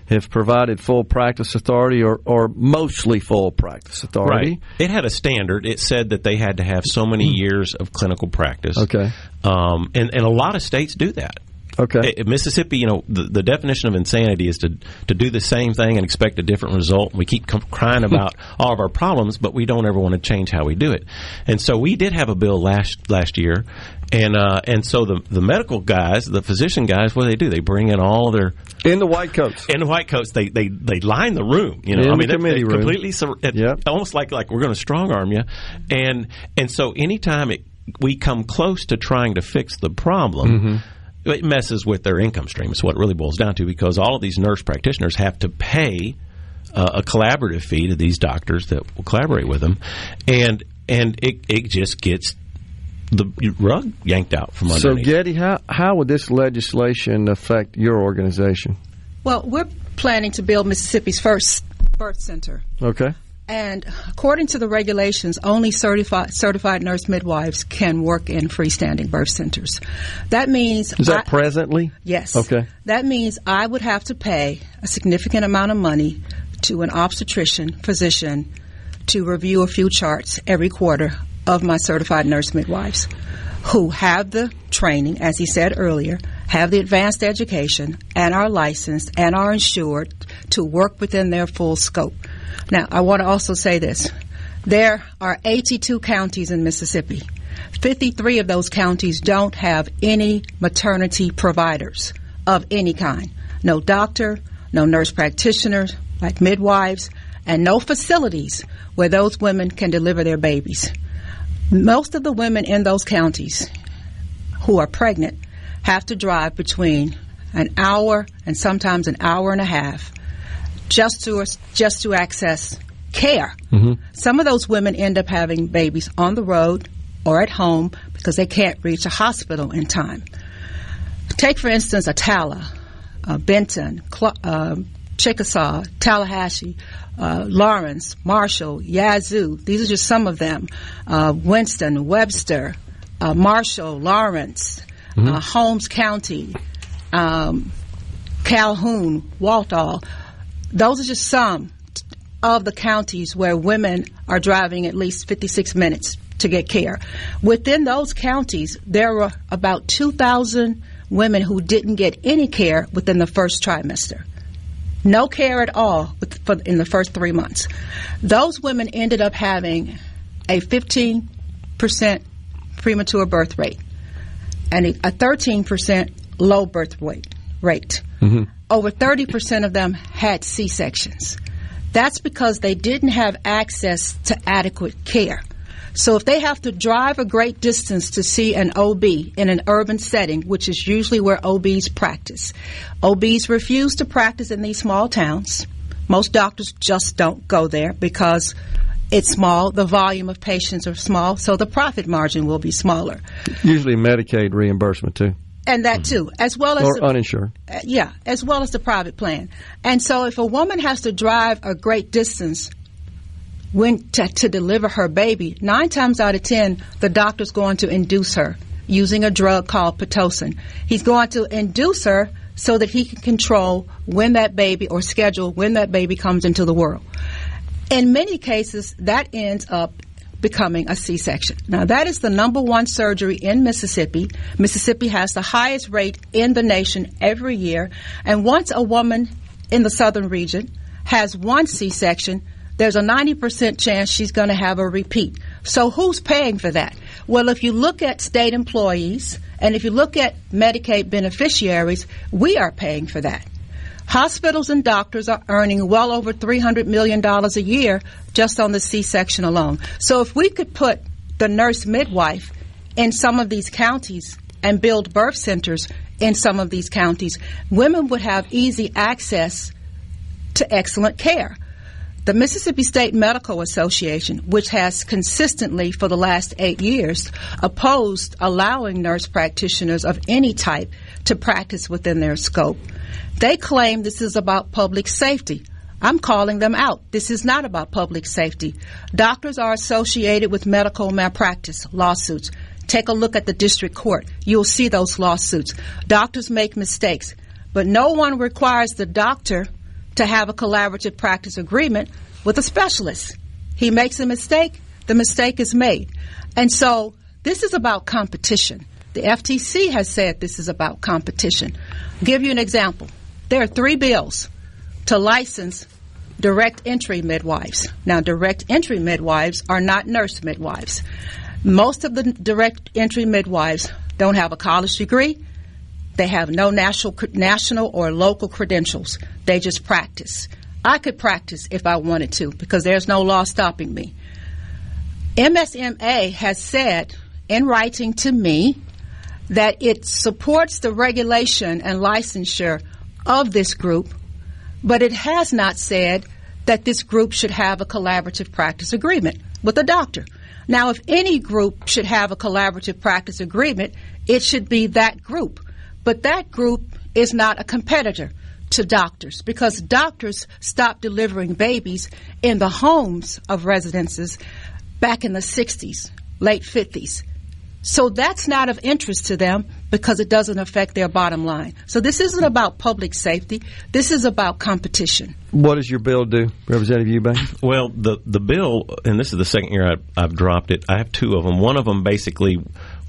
have provided full practice authority or mostly full practice authority. Right. It had a standard. It said that they had to have so many years of clinical practice. Okay. And a lot of states do that. Okay. Mississippi, the definition of insanity is to do the same thing and expect a different result. We keep crying about all of our problems, but we don't ever want to change how we do it. And so we did have a bill last year, and so the medical guys, the physician guys, what do? They bring in all their in the white coats. In the white coats, they line the room. In the committee room, completely, almost like we're going to strong arm you. And so anytime we come close to trying to fix the problem. It messes with their income stream. Is what it really boils down to, because all of these nurse practitioners have to pay a collaborative fee to these doctors that will collaborate with them, and it just gets the rug yanked out from underneath. So, Getty, how would this legislation affect your organization? Well, we're planning to build Mississippi's first birth center. Okay. And according to the regulations, only certified nurse midwives can work in freestanding birth centers. That means... Is that presently? Yes. Okay. That means I would have to pay a significant amount of money to an obstetrician, physician, to review a few charts every quarter of my certified nurse midwives who have the training, as he said earlier, have the advanced education, and are licensed and are insured to work within their full scope. Now, I want to also say this. There are 82 counties in Mississippi. 53 of those counties don't have any maternity providers of any kind. No doctor, no nurse practitioners like midwives, and no facilities where those women can deliver their babies. Most of the women in those counties who are pregnant have to drive between an hour and sometimes an hour and a half just to access care. Some of those women end up having babies on the road or at home because they can't reach a hospital in time. Take, for instance, Atala, Benton, Chickasaw, Tallahassee, Lawrence, Marshall, Yazoo. These are just some of them. Winston, Webster, Marshall, Lawrence, Holmes County, Calhoun, Walthall. Those are just some of the counties where women are driving at least 56 minutes to get care. Within those counties, there were about 2,000 women who didn't get any care within the first trimester. No care at all in the first 3 months. Those women ended up having a 15% premature birth rate and a 13% low birth rate. Over 30% of them had C-sections. That's because they didn't have access to adequate care. So if they have to drive a great distance to see an OB in an urban setting, which is usually where OBs practice, OBs refuse to practice in these small towns. Most doctors just don't go there because it's small, the volume of patients are small, so the profit margin will be smaller. Usually Medicaid reimbursement, too. And that, too, as well as... Or uninsured. Yeah, as well as the private plan. And so if a woman has to drive a great distance to deliver her baby, 9 times out of 10, the doctor's going to induce her using a drug called Pitocin. He's going to induce her so that he can control when that baby, or schedule when that baby comes into the world. In many cases, that ends up becoming a C-section. Now, that is the number one surgery in Mississippi. Mississippi has the highest rate in the nation every year. And once a woman in the southern region has one C-section, there's a 90% chance she's going to have a repeat. So who's paying for that? Well, if you look at state employees and if you look at Medicaid beneficiaries, we are paying for that. Hospitals and doctors are earning well over $300 million a year just on the C-section alone. So if we could put the nurse midwife in some of these counties and build birth centers in some of these counties, women would have easy access to excellent care. The Mississippi State Medical Association, which has consistently for the last 8 years opposed allowing nurse practitioners of any type to practice within their scope, they claim this is about public safety. I'm calling them out. This is not about public safety. Doctors are associated with medical malpractice lawsuits. Take a look at the district court. You'll see those lawsuits. Doctors make mistakes, but no one requires the doctor to have a collaborative practice agreement with a specialist. He makes a mistake, the mistake is made. And so this is about competition. The FTC has said this is about competition. I'll give you an example. There are 3 bills to license direct entry midwives. Now, direct entry midwives are not nurse midwives. Most of the direct entry midwives don't have a college degree. They have no national or local credentials. They just practice. I could practice if I wanted to because there's no law stopping me. MSMA has said in writing to me that it supports the regulation and licensure of this group, but it has not said that this group should have a collaborative practice agreement with a doctor. Now, if any group should have a collaborative practice agreement, it should be that group. But that group is not a competitor to doctors because doctors stopped delivering babies in the homes of residences back in the 60s, late 50s. So that's not of interest to them because it doesn't affect their bottom line. So this isn't about public safety. This is about competition. What does your bill do, Representative Eubanks? Well, the bill, and this is the second year I've dropped it, I have 2 of them. One of them basically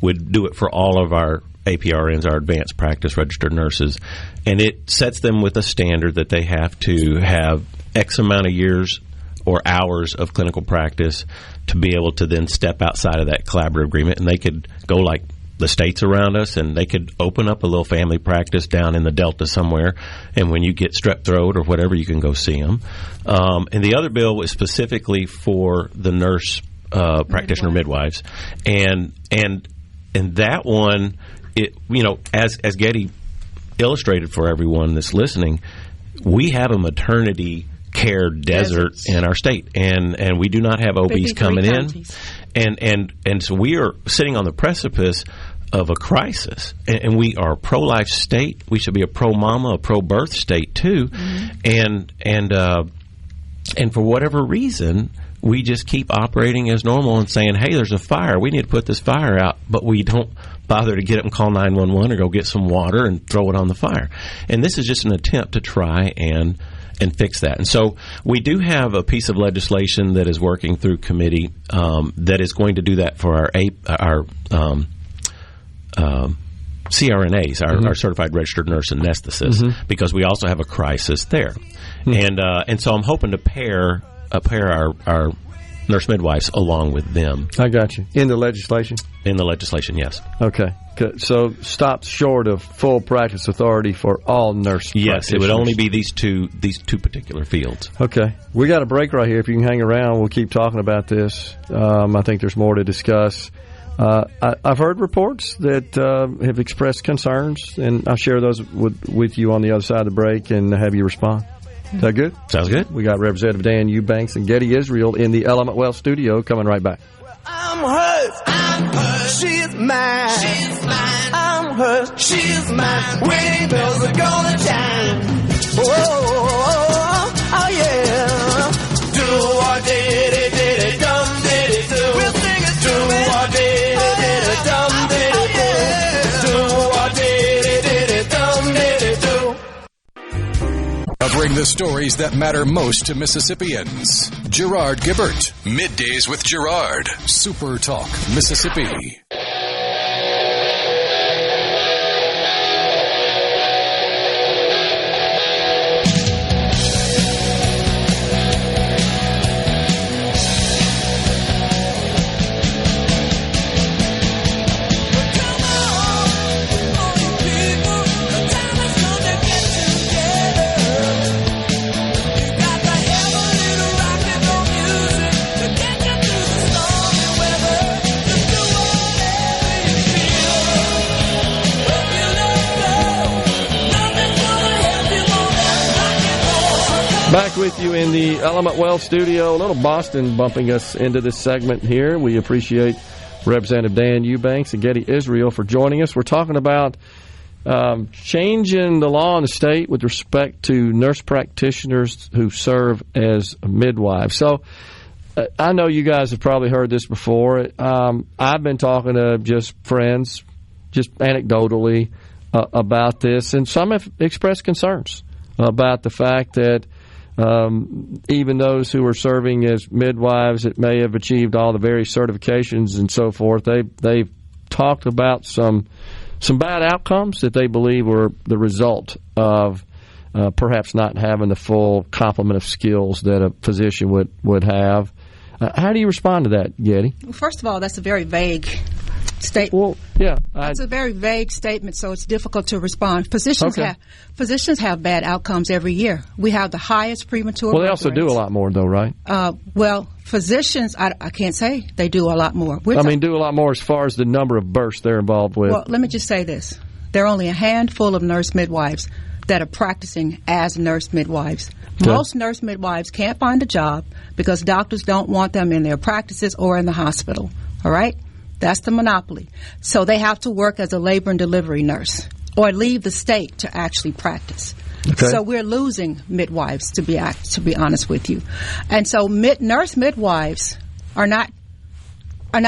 would do it for all of our APRNs, our advanced practice registered nurses, and it sets them with a standard that they have to have X amount of years or hours of clinical practice to be able to then step outside of that collaborative agreement. And they could go like the states around us, and they could open up a little family practice down in the Delta somewhere, and when you get strep throat or whatever, you can go see them. And the other bill was specifically for the nurse practitioner midwives. And that one, as Getty illustrated for everyone that's listening, we have a maternity care desert in our state, and we do not have OBs coming counties in, and so we are sitting on the precipice of a crisis, and we are a pro-life state. We should be a pro-mama, a pro-birth state too, and for whatever reason, we just keep operating as normal and saying, hey, there's a fire, we need to put this fire out, but we don't bother to get up and call 911 or go get some water and throw it on the fire. And this is just an attempt to try and fix that. And so we do have a piece of legislation that is working through committee that is going to do that for our CRNAs, our certified registered nurse anesthetists, because we also have a crisis there. And so I'm hoping to pair our nurse midwives along with them. I got you. In the legislation? In the legislation, yes. Okay. So stops short of full practice authority for all nurse Yes, it would only be these two particular fields. Okay. We got a break right here. If you can hang around, we'll keep talking about this. I think there's more to discuss. I've heard reports that have expressed concerns, and I'll share those with you on the other side of the break and have you respond. Is that good? Sounds good. We got Representative Dan Eubanks and Getty Israel in the Element Wealth studio coming right back. I'm hers. She's mine. She's mine. I'm hers. She's mine. Wedding bells are gonna chime. Oh, yeah. Do or did it, dum did it do. We'll sing it. Do or did it, dum did it do. Do or did it, dum did it do. Covering the stories that matter most to Mississippians. Gerard Gibert. Middays with Gerard. SuperTalk Mississippi. Back with you in the Element Wealth studio. A little Boston bumping us into this segment here. We appreciate Representative Dan Eubanks and Getty Israel for joining us. We're talking about changing the law in the state with respect to nurse practitioners who serve as midwives. So I know you guys have probably heard this before. I've been talking to just friends, just anecdotally, about this, and some have expressed concerns about the fact that even those who are serving as midwives that may have achieved all the various certifications and so forth, they've talked about some bad outcomes that they believe were the result of perhaps not having the full complement of skills that a physician would have. How do you respond to that, Getty? Well, first of all, that's a very vague statement. Well, yeah. It's a very vague statement, so it's difficult to respond. Physicians have bad outcomes every year. We have the highest premature Well, they also do a lot more, though, right? Well, physicians, I can't say they do a lot more. Do a lot more as far as the number of births they're involved with. Well, let me just say this. There are only a handful of nurse midwives that are practicing as nurse midwives. Okay. Most nurse midwives can't find a job because doctors don't want them in their practices or in the hospital. All right? That's the monopoly. So they have to work as a labor and delivery nurse or leave the state to actually practice. Okay. So we're losing midwives, to be honest with you. And so nurse midwives are not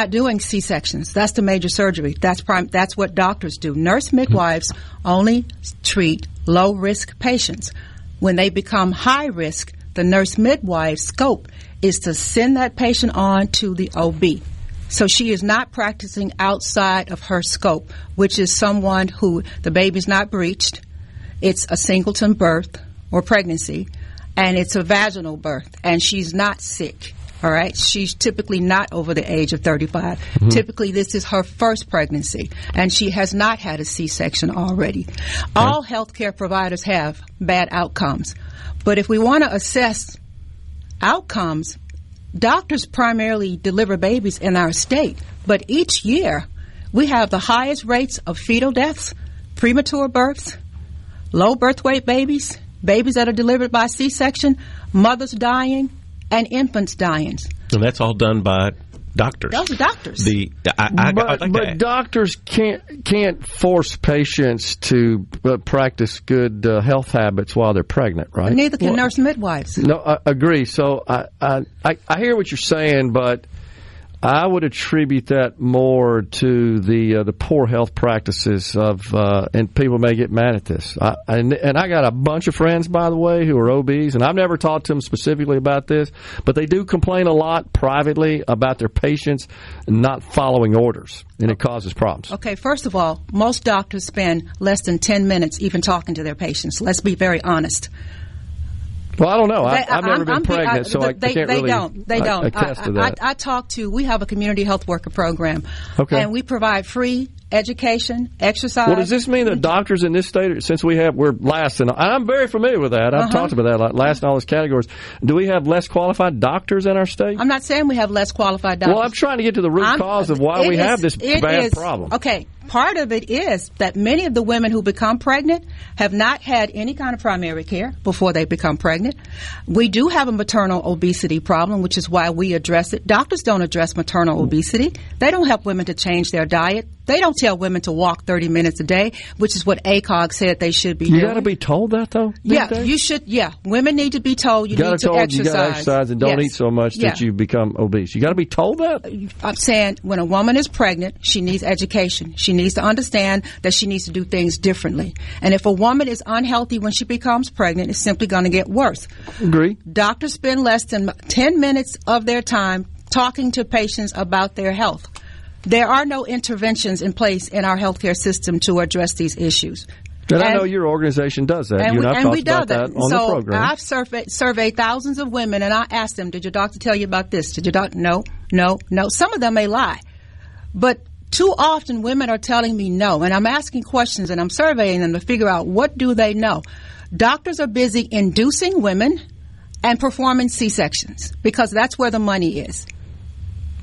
doing C-sections. That's the major surgery. That's what doctors do. Nurse midwives only treat low-risk patients. When they become high-risk, the nurse midwive's scope is to send that patient on to the OB. So she is not practicing outside of her scope, which is someone who the baby's not breached, it's a singleton birth or pregnancy, and it's a vaginal birth, and she's not sick. All right? She's typically not over the age of 35. Mm-hmm. Typically, this is her first pregnancy, and she has not had a C-section already. Okay. All healthcare providers have bad outcomes. But if we want to assess outcomes, doctors primarily deliver babies in our state. But each year, we have the highest rates of fetal deaths, premature births, low birth weight babies, babies that are delivered by C-section, mothers dying, and infants dying. And that's all done by doctors. Those are doctors. But doctors can't force patients to practice good health habits while they're pregnant, right? Neither can nurse midwives. No, I agree. So I hear what you're saying, but I would attribute that more to the poor health practices of, and people may get mad at this. And I got a bunch of friends, by the way, who are OBs, and I've never talked to them specifically about this, but they do complain a lot privately about their patients not following orders, and it causes problems. Okay, first of all, most doctors spend less than 10 minutes even talking to their patients. Let's be very honest. Well, I don't know. I've never been pregnant, so I can't really attest to that. We have a community health worker program, okay, and we provide free education, exercise. Well, does this mean that doctors in this state, since we're last, and I'm very familiar with that, I've talked about that, last in all those categories, do we have less qualified doctors in our state? I'm not saying we have less qualified doctors. Well, I'm trying to get to the root cause of why we have this bad problem. Okay. Part of it is that many of the women who become pregnant have not had any kind of primary care before they become pregnant. We do have a maternal obesity problem, which is why we address it. Doctors don't address maternal obesity. They don't help women to change their diet. They don't tell women to walk 30 minutes a day, which is what ACOG said they should be doing. You got to be told that, though? You should. Yeah, women need to be told you need to exercise. You got to exercise and don't eat so much that you become obese. You got to be told that? I'm saying when a woman is pregnant, she needs education. She needs to understand that she needs to do things differently. And if a woman is unhealthy when she becomes pregnant, it's simply going to get worse. Agree. Doctors spend less than 10 minutes of their time talking to patients about their health. There are no interventions in place in our healthcare system to address these issues. And I know your organization does that. And you and I've talked we do about that on the program. I've surveyed thousands of women, and I asked them, did your doctor tell you about this? Did your doctor? No. Some of them may lie. But too often women are telling me no, and I'm asking questions, and I'm surveying them to figure out what do they know. Doctors are busy inducing women and performing C-sections because that's where the money is.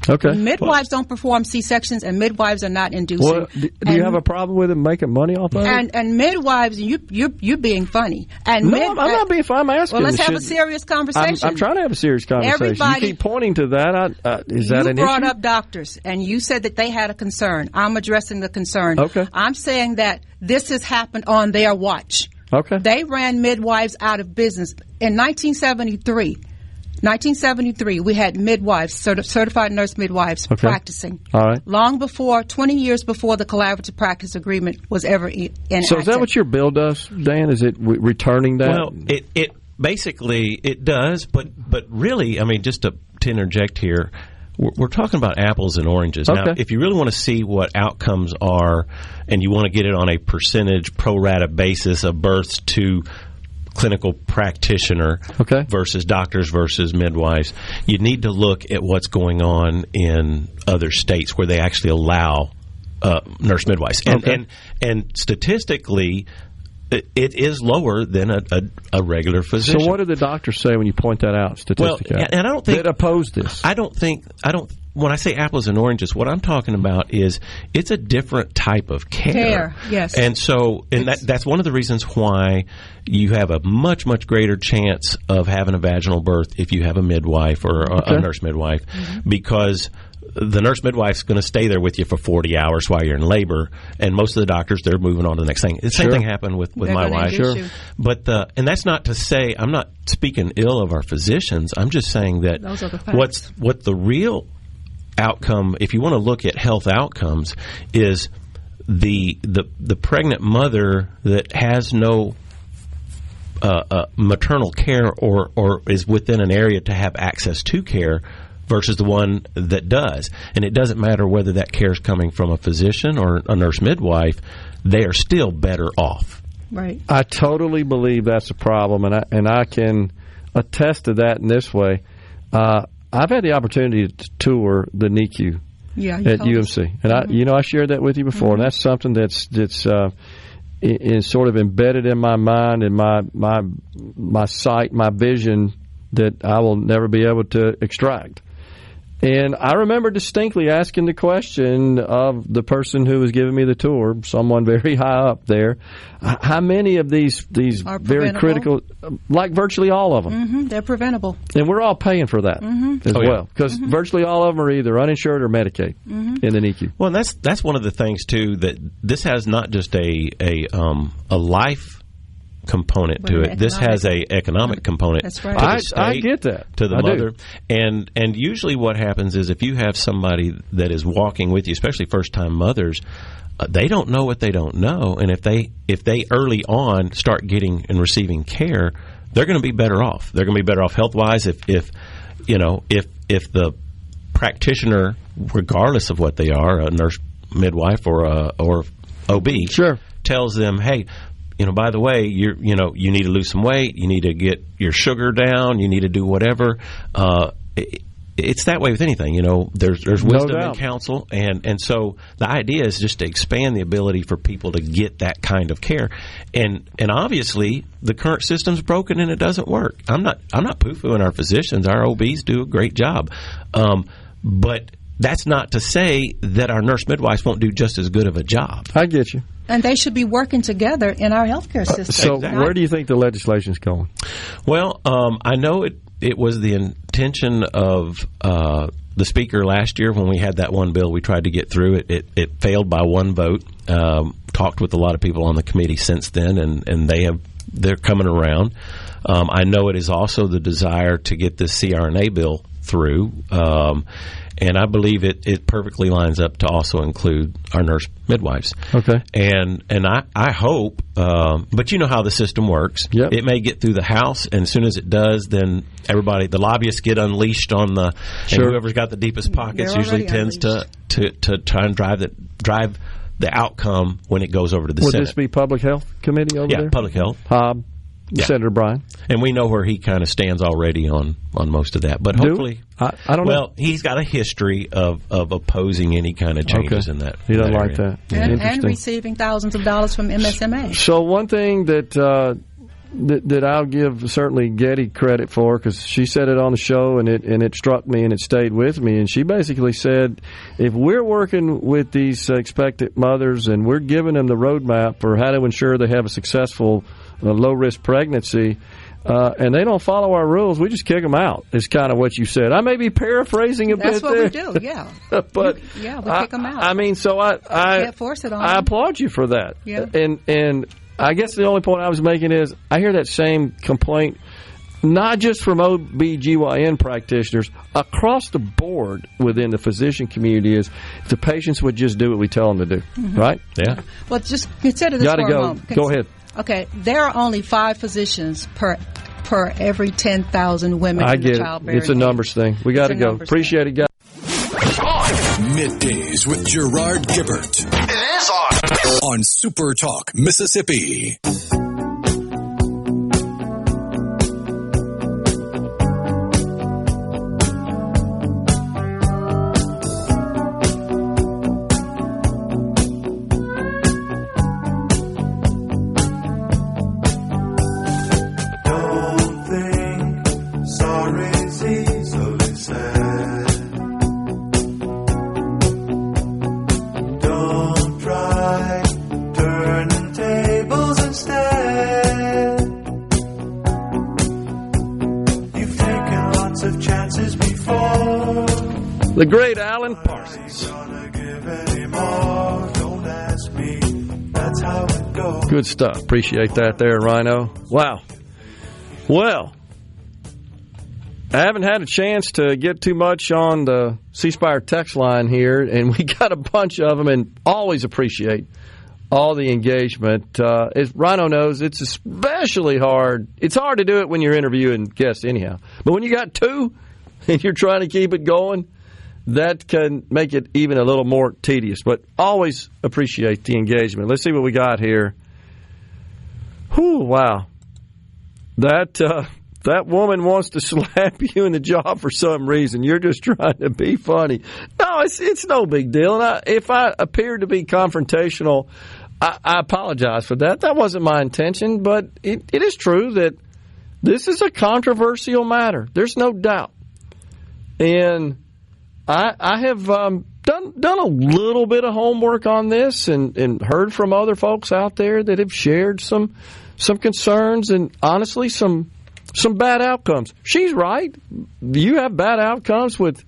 Okay. Midwives don't perform C-sections, and midwives are not inducing. Well, do you have a problem with them making money off of it? And midwives, you're being funny. And I'm not being funny. I'm asking. Well, let's have a serious conversation. I'm trying to have a serious conversation. You keep pointing to that. Is that an issue? You brought up doctors, and you said that they had a concern. I'm addressing the concern. Okay. I'm saying that this has happened on their watch. Okay. They ran midwives out of business in 1973, we had midwives, certified nurse midwives, practicing. All right. Long before, 20 years before the collaborative practice agreement was ever enacted. So is that what your bill does, Dan? Is it returning that? Well, basically, it does, but really, I mean, just to interject here, we're talking about apples and oranges. Okay. Now, if you really want to see what outcomes are, and you want to get it on a percentage pro rata basis of births to clinical practitioner versus doctors versus midwives, you need to look at what's going on in other states where they actually allow nurse midwives. And statistically, it is lower than a regular physician. So what do the doctors say when you point that out statistically? Well, and I don't think that oppose this. I don't. When I say apples and oranges, what I'm talking about is it's a different type of care. Yes. And so, that's one of the reasons why you have a much, much greater chance of having a vaginal birth if you have a midwife or a nurse midwife, because the nurse midwife's going to stay there with you for 40 hours while you're in labor, and most of the doctors, they're moving on to the next thing. The same thing happened with my wife. But and that's not to say, I'm not speaking ill of our physicians. I'm just saying that what the real outcome, if you want to look at health outcomes, is the pregnant mother that has no maternal care or is within an area to have access to care versus the one that does. And it doesn't matter whether that care is coming from a physician or a nurse midwife, they are still better off. Right. I totally believe that's a problem, and I can attest to that in this way. I've had the opportunity to tour the NICU at UMC, and I shared that with you before, and that's something that's is sort of embedded in my mind and my sight, my vision that I will never be able to extract. And I remember distinctly asking the question of the person who was giving me the tour, someone very high up there, how many of these very critical, like virtually all of them. Mm-hmm. They're preventable. And we're all paying for that as well, because virtually all of them are either uninsured or Medicaid in the NICU. Well, and that's one of the things, too, that this has not just a life component to it. This has a economic component. That's right. To the state, I get that. To the mother. And usually what happens is if you have somebody that is walking with you, especially first-time mothers, they don't know what they don't know. And if they early on start getting and receiving care, they're going to be better off. They're going to be better off health-wise if the practitioner, regardless of what they are, a nurse midwife or OB, tells them, hey, by the way, you need to lose some weight. You need to get your sugar down. You need to do whatever. It's that way with anything. There's wisdom in counsel, and so the idea is just to expand the ability for people to get that kind of care. And obviously, the current system's broken and it doesn't work. I'm not poo-pooing our physicians. Our OBs do a great job, but that's not to say that our nurse midwives won't do just as good of a job. I get you. And they should be working together in our healthcare system. So where do you think the legislation is going? Well, I know it was the intention of the speaker last year when we had that one bill we tried to get through. It failed by one vote. Talked with a lot of people on the committee since then, and they're coming around. I know it is also the desire to get this CRNA bill through. And I believe it perfectly lines up to also include our nurse midwives. Okay. And I hope, but you know how the system works. Yep. It may get through the House, and as soon as it does, then the lobbyists get unleashed on and whoever's got the deepest pockets usually tends to try and drive the outcome when it goes over to the Senate. Would this be Public Health Committee over there? Yeah, Public Health. Hobb. Yeah. Senator Bryan. And we know where he kind of stands already on most of that. But hopefully, I don't know. Well, he's got a history of opposing any kind of changes in that. He doesn't that like area. that. And receiving thousands of dollars from MSMA. So one thing that I'll give certainly Getty credit for, because she said it on the show and it struck me and it stayed with me, and she basically said, if we're working with these expectant mothers and we're giving them the roadmap for how to ensure they have a successful low-risk pregnancy, and they don't follow our rules, we just kick them out, is kind of what you said. I may be paraphrasing a bit there. That's what we do, yeah. But we kick them out. I mean, so I can't force it on them. applaud you for that. Yeah. And I guess the only point I was making is I hear that same complaint not just from OB/GYN practitioners, across the board within the physician community, is the patients would just do what we tell them to do, right? Yeah. Well, just consider this for a moment. Go ahead. Okay, there are only 5 physicians per per every 10,000 women I in the get childbearing it. It's a numbers thing. We got to go. Appreciate it, guys. Middays with Gerard Gibert. It is on SuperTalk Mississippi. The great Alan Parsons. Good stuff. Appreciate that there, Rhino. Wow. Well, I haven't had a chance to get too much on the C Spire text line here, and we got a bunch of them, and always appreciate all the engagement. As Rhino knows, it's especially hard. It's hard to do it when you're interviewing guests anyhow. But when you got two and you're trying to keep it going, that can make it even a little more tedious. But always appreciate the engagement. Let's see what we got here. Whew, wow. That woman wants to slap you in the jaw for some reason. You're just trying to be funny. No, it's no big deal. And if I appeared to be confrontational, I apologize for that. That wasn't my intention. But it is true that this is a controversial matter. There's no doubt. And I have done a little bit of homework on this and heard from other folks out there that have shared some concerns and honestly some bad outcomes. She's right. You have bad outcomes with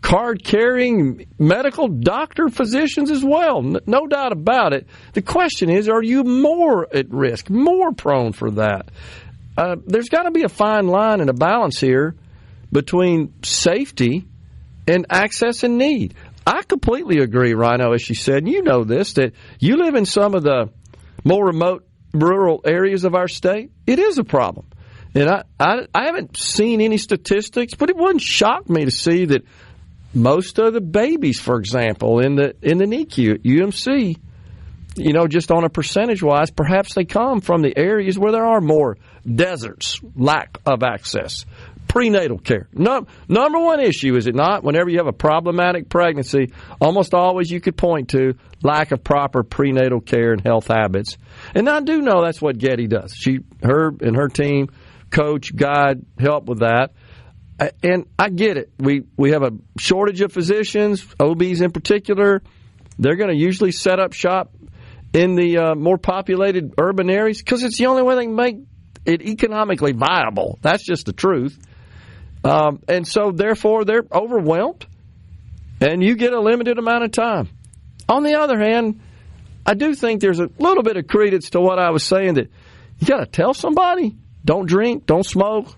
card-carrying medical doctor physicians as well. No doubt about it. The question is, are you more at risk, more prone for that? There's got to be a fine line and a balance here between safety and access and need. I completely agree, Rhino, as she said, and you know this, that you live in some of the more remote rural areas of our state. It is a problem. And I haven't seen any statistics, but it wouldn't shock me to see that most of the babies, for example, in the NICU at UMC, just on a percentage-wise, perhaps they come from the areas where there are more deserts, lack of access. Prenatal care. Number one issue, is it not? Whenever you have a problematic pregnancy, almost always you could point to lack of proper prenatal care and health habits. And I do know that's what Getty does. Her and her team coach, guide, help with that. And I get it. We have a shortage of physicians, OBs in particular. They're going to usually set up shop in the more populated urban areas because it's the only way they can make it economically viable. That's just the truth. And so, therefore, they're overwhelmed, and you get a limited amount of time. On the other hand, I do think there's a little bit of credence to what I was saying, that you got to tell somebody, don't drink, don't smoke,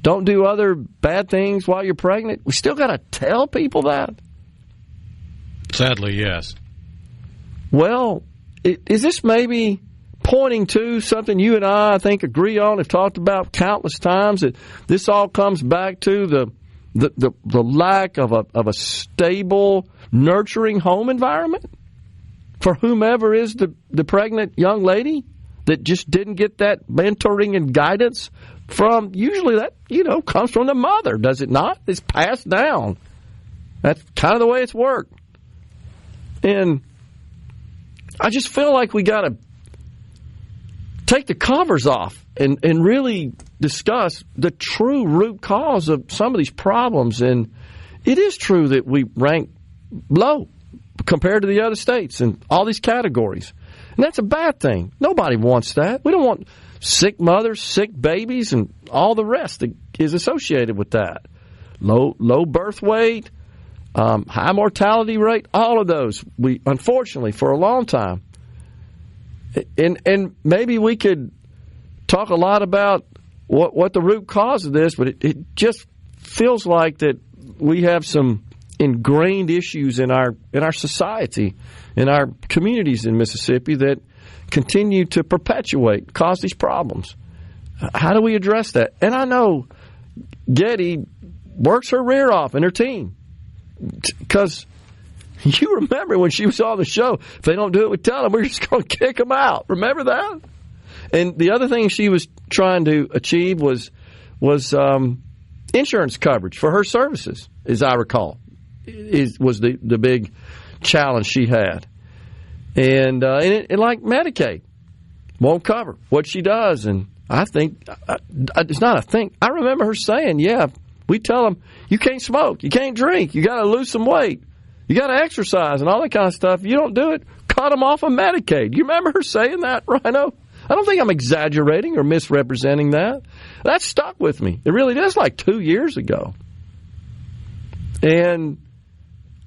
don't do other bad things while you're pregnant. We still got to tell people that. Sadly, yes. Well, is this maybe pointing to something you and I think, agree on, have talked about countless times, that this all comes back to the lack of a stable, nurturing home environment for whomever is the pregnant young lady that just didn't get that mentoring and guidance from, usually that, comes from the mother, does it not? It's passed down. That's kind of the way it's worked. And I just feel like we got to take the covers off and really discuss the true root cause of some of these problems. And it is true that we rank low compared to the other states in all these categories. And that's a bad thing. Nobody wants that. We don't want sick mothers, sick babies, and all the rest that is associated with that. Low birth weight, high mortality rate, all of those. We, unfortunately, for a long time, and maybe we could talk a lot about what the root cause of this, but it just feels like that we have some ingrained issues in our society, in our communities in Mississippi that continue to cause these problems. How do we address that? And I know Getty works her rear off and her team. Because you remember when she was on the show, if they don't do it, we tell them we're just going to kick them out. Remember that? And the other thing she was trying to achieve was insurance coverage for her services, as I recall, was the big challenge she had. And like Medicaid, won't cover what she does. And I think, it's not a thing. I remember her saying, yeah, we tell them, you can't smoke, you can't drink, you got to lose some weight, you got to exercise and all that kind of stuff. If you don't do it, cut them off of Medicaid. You remember her saying that, Rhino? I don't think I'm exaggerating or misrepresenting that. That stuck with me. It really does, like 2 years ago. And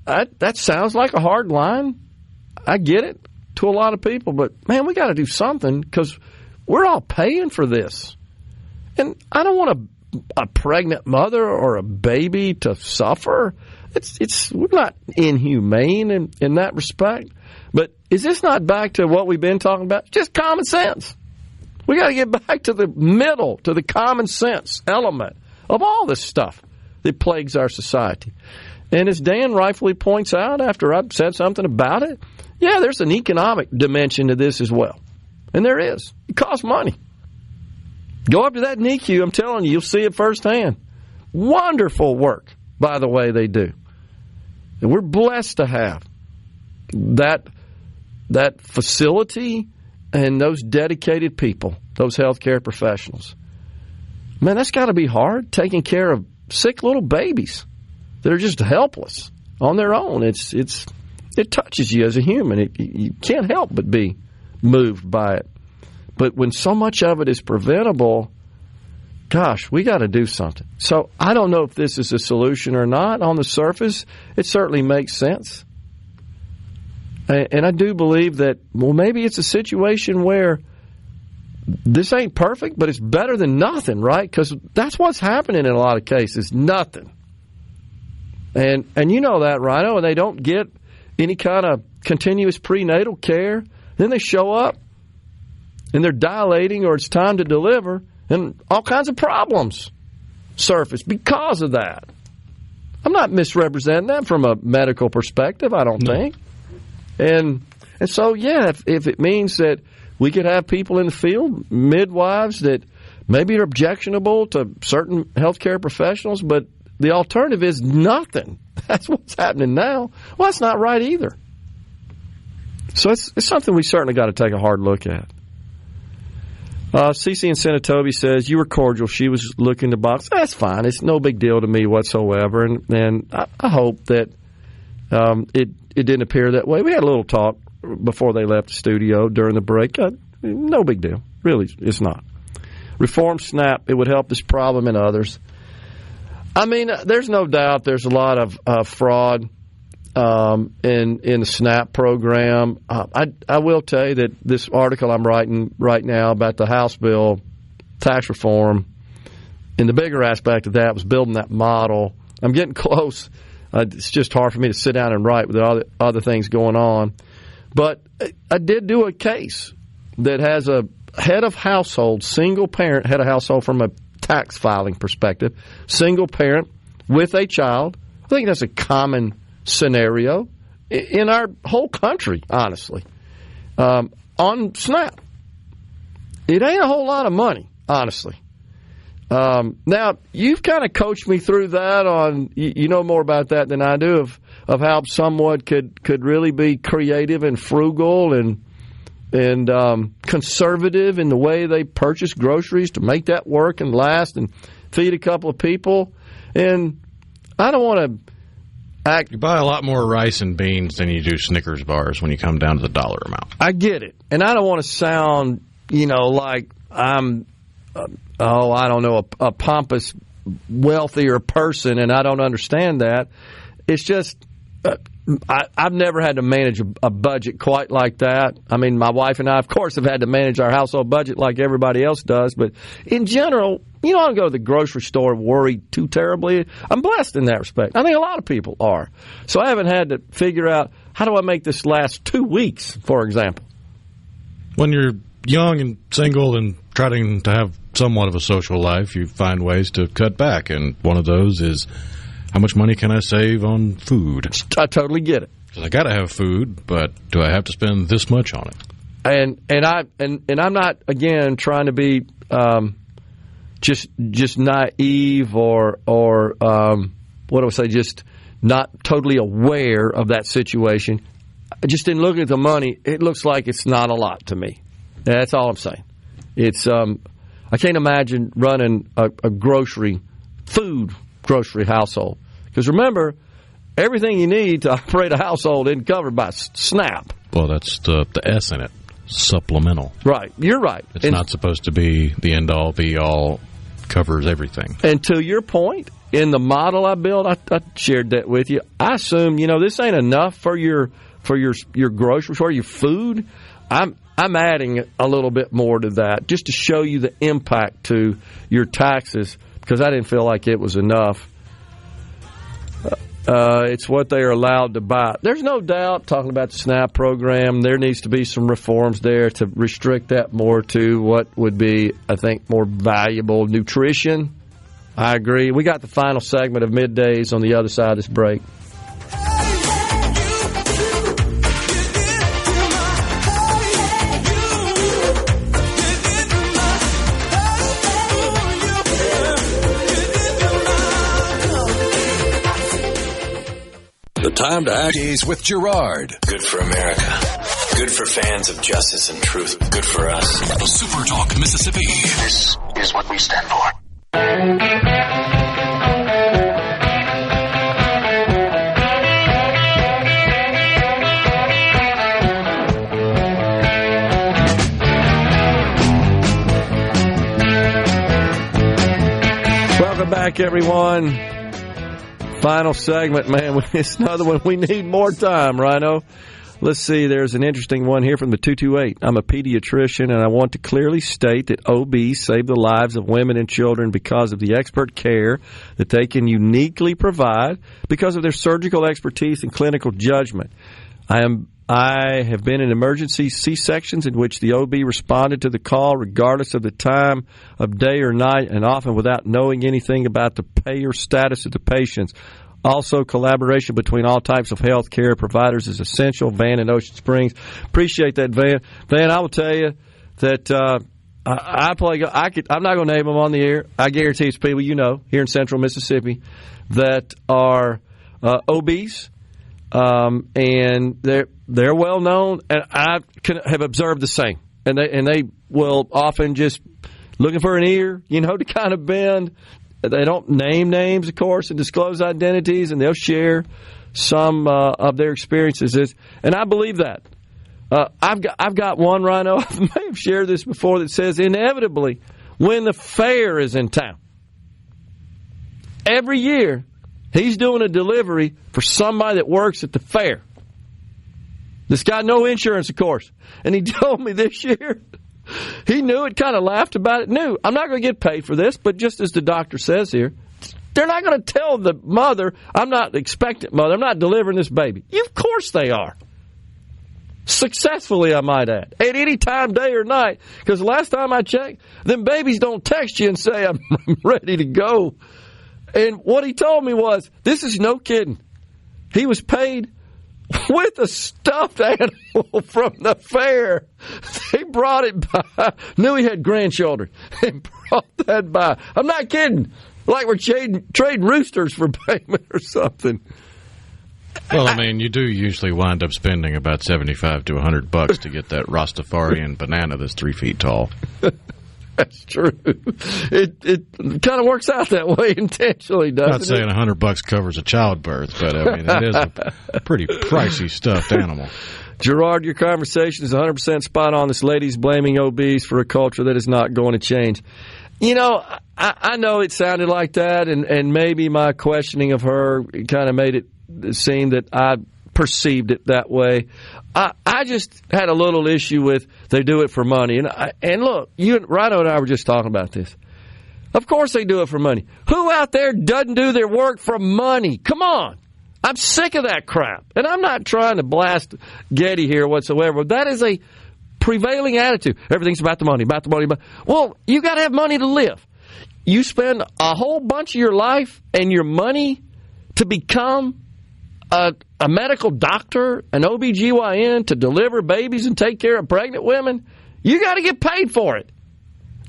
that sounds like a hard line. I get it to a lot of people, but man, we got to do something because we're all paying for this. And I don't want a pregnant mother or a baby to suffer. We're not inhumane in that respect. But is this not back to what we've been talking about? Just common sense. We got to get back to the middle, to the common sense element of all this stuff that plagues our society. And as Dan rightfully points out after I've said something about it, yeah, there's an economic dimension to this as well. And there is. It costs money. Go up to that NICU, I'm telling you, you'll see it firsthand. Wonderful work, by the way, they do. And we're blessed to have that facility and those dedicated people, those healthcare professionals. Man, that's got to be hard, taking care of sick little babies that are just helpless on their own. It touches you as a human. You can't help but be moved by it. But when so much of it is preventable, gosh, we got to do something. So I don't know if this is a solution or not. On the surface, it certainly makes sense. And I do believe that, well, maybe it's a situation where this ain't perfect, but it's better than nothing, right? Because that's what's happening in a lot of cases, nothing. And you know that, Rhino, and they don't get any kind of continuous prenatal care. Then they show up, and they're dilating or it's time to deliver, and all kinds of problems surface because of that. I'm not misrepresenting that from a medical perspective, I don't think. And so, yeah, if it means that we could have people in the field, midwives that maybe are objectionable to certain healthcare professionals, but the alternative is nothing. That's what's happening now. Well, that's not right either. So it's something we certainly got to take a hard look at. Cece in Senatobi says, you were cordial. She was looking to box. That's fine. It's no big deal to me whatsoever. And I hope that it didn't appear that way. We had a little talk before they left the studio during the break. No big deal. Really, it's not. Reform SNAP. It would help this problem and others. I mean, there's no doubt there's a lot of fraud in the SNAP program. I will tell you that this article I'm writing right now about the House bill, tax reform, and the bigger aspect of that was building that model. I'm getting close. It's just hard for me to sit down and write with all the other things going on. But I did do a case that has a head of household, single parent, head of household from a tax filing perspective, single parent with a child. I think that's a common scenario in our whole country, honestly, on SNAP. It ain't a whole lot of money, honestly. Now, you've kind of coached me through that on, you know more about that than I do, of how someone could really be creative and frugal and conservative in the way they purchase groceries to make that work and last and feed a couple of people. And I don't want to act... You buy a lot more rice and beans than you do Snickers bars when you come down to the dollar amount. I get it. And I don't want to sound, like I'm... I don't know, a pompous, wealthier person, and I don't understand that. It's just, I've never had to manage a budget quite like that. I mean, my wife and I, of course, have had to manage our household budget like everybody else does, but in general, I don't go to the grocery store and worry too terribly. I'm blessed in that respect. I think a lot of people are. So I haven't had to figure out, how do I make this last 2 weeks, for example? When you're young and single and trying to have somewhat of a social life, you find ways to cut back, and one of those is how much money can I save on food? I totally get it. Because I got to have food, but do I have to spend this much on it? And I'm not, again, trying to be just naive or what do I say, just not totally aware of that situation. Just in looking at the money, it looks like it's not a lot to me. That's all I'm saying. It's I can't imagine running a food grocery household. Because remember, everything you need to operate a household isn't covered by SNAP. Well, that's the S in it. Supplemental. Right. You're right. It's not supposed to be the end-all, be-all, covers everything. And to your point, in the model I built, I shared that with you. I assume, this ain't enough for your groceries, for your food. I'm adding a little bit more to that just to show you the impact to your taxes because I didn't feel like it was enough. It's what they are allowed to buy. There's no doubt, talking about the SNAP program, there needs to be some reforms there to restrict that more to what would be, I think, more valuable nutrition. I agree. We got the final segment of Middays on the other side of this break. The time to act is with Gerard. Good for America. Good for fans of justice and truth. Good for us. SuperTalk Mississippi. This is what we stand for. Welcome back, everyone. Final segment, man. It's another one. We need more time, Rhino. Let's see. There's an interesting one here from the 228. I'm a pediatrician, and I want to clearly state that OBs save the lives of women and children because of the expert care that they can uniquely provide because of their surgical expertise and clinical judgment. I have been in emergency C-sections in which the OB responded to the call regardless of the time of day or night and often without knowing anything about the payer status of the patients. Also, collaboration between all types of health care providers is essential. Van in Ocean Springs. Appreciate that, Van. Van, I will tell you that I'm not going to name them on the air. I guarantee it's people here in central Mississippi that are OBs. And they're well known, and I have observed the same. And they will often just looking for an ear, to kind of bend. They don't name names, of course, and disclose identities, and they'll share some of their experiences. And I believe that. I've got one, Rhino. I may have shared this before that says inevitably when the fair is in town, every year. He's doing a delivery for somebody that works at the fair. This guy, no insurance, of course. And he told me this year, he knew it, kind of laughed about it, knew, I'm not going to get paid for this, but just as the doctor says here, they're not going to tell the mother, I'm not the expectant mother, I'm not delivering this baby. Of course they are. Successfully, I might add. At any time, day or night. Because last time I checked, them babies don't text you and say, I'm ready to go. And what he told me was, this is no kidding. He was paid with a stuffed animal from the fair. They brought it by. Knew he had grandchildren and brought that by. I'm not kidding. Like we're trading roosters for payment or something. Well, I mean, you do usually wind up spending about $75 to $100 to get that Rastafarian banana that's 3 feet tall. That's true. It kind of works out that way intentionally, doesn't it? Not saying $100 covers a childbirth, but I mean, it is a pretty pricey stuffed animal. Gerard, your conversation is 100% spot on. This lady's blaming OBs for a culture that is not going to change. I know it sounded like that, and maybe my questioning of her kind of made it seem that I perceived it that way. I just had a little issue with they do it for money. And look, Rhino and I were just talking about this. Of course they do it for money. Who out there doesn't do their work for money? Come on. I'm sick of that crap. And I'm not trying to blast Getty here whatsoever. That is a prevailing attitude. Everything's about the money, about the money. Well, you got to have money to live. You spend a whole bunch of your life and your money to become a medical doctor, an OBGYN, to deliver babies and take care of pregnant women. You got to get paid for it.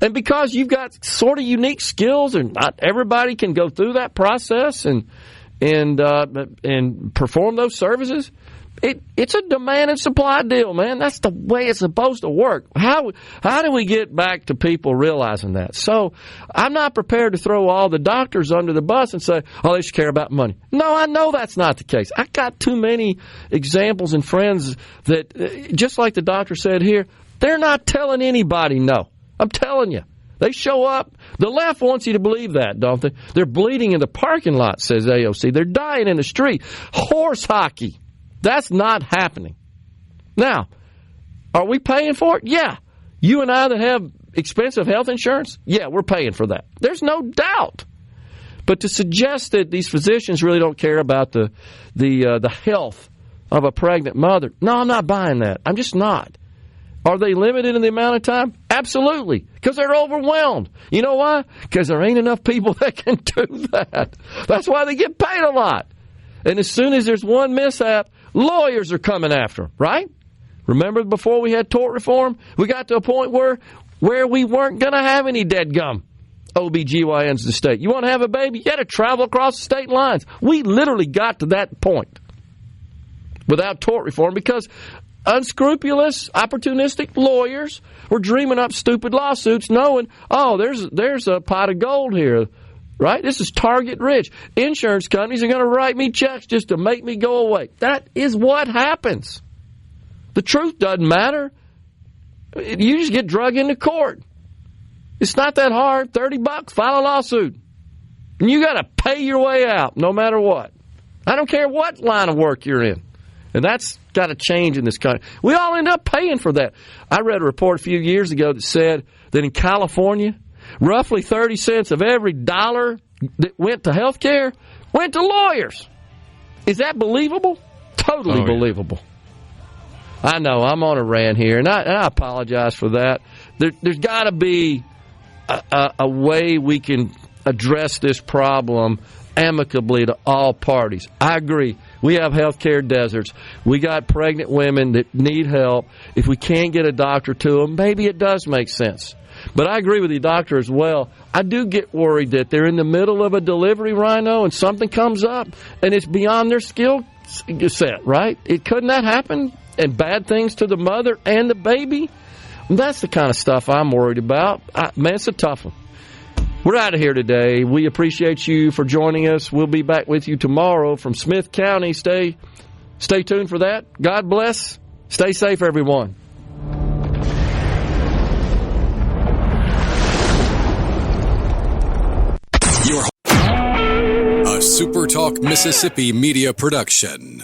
And because you've got sort of unique skills, and not everybody can go through that process and perform those services, it's a demand and supply deal, man. That's the way it's supposed to work. How do we get back to people realizing that? So I'm not prepared to throw all the doctors under the bus and say, oh, they should care about money. No, I know that's not the case. I got too many examples and friends that, just like the doctor said here, they're not telling anybody no. I'm telling you. They show up. The left wants you to believe that, don't they? They're bleeding in the parking lot, says AOC. They're dying in the street. Horse hockey. That's not happening. Now, are we paying for it? Yeah. You and I that have expensive health insurance? Yeah, we're paying for that. There's no doubt. But to suggest that these physicians really don't care about the health of a pregnant mother, no, I'm not buying that. I'm just not. Are they limited in the amount of time? Absolutely, because they're overwhelmed. You know why? Because there ain't enough people that can do that. That's why they get paid a lot. And as soon as there's one mishap, lawyers are coming after them, right? Remember before we had tort reform? We got to a point where we weren't going to have any dead gum OBGYNs in the state. You want to have a baby? You had to travel across the state lines. We literally got to that point without tort reform because unscrupulous, opportunistic lawyers were dreaming up stupid lawsuits knowing, oh, there's a pot of gold here, right? This is target rich. Insurance companies are going to write me checks just to make me go away. That is what happens. The truth doesn't matter. You just get drug into court. It's not that hard. $30, file a lawsuit. And you got to pay your way out no matter what. I don't care what line of work you're in. And that's got to change in this country. We all end up paying for that. I read a report a few years ago that said that in California, roughly 30 cents of every dollar that went to health care went to lawyers. Is that believable? Totally believable. I know, I'm on a rant here, and I apologize for that. There's got to be a way we can address this problem amicably to all parties. I agree. We have healthcare deserts. We got pregnant women that need help. If we can't get a doctor to them, maybe it does make sense. But I agree with the doctor as well. I do get worried that they're in the middle of a delivery, Rhino, and something comes up, and it's beyond their skill set, right? Couldn't that happen? And bad things to the mother and the baby? That's the kind of stuff I'm worried about. Man, it's a tough one. We're out of here today. We appreciate you for joining us. We'll be back with you tomorrow from Smith County. Stay tuned for that. God bless. Stay safe, everyone. A SuperTalk Mississippi Media production.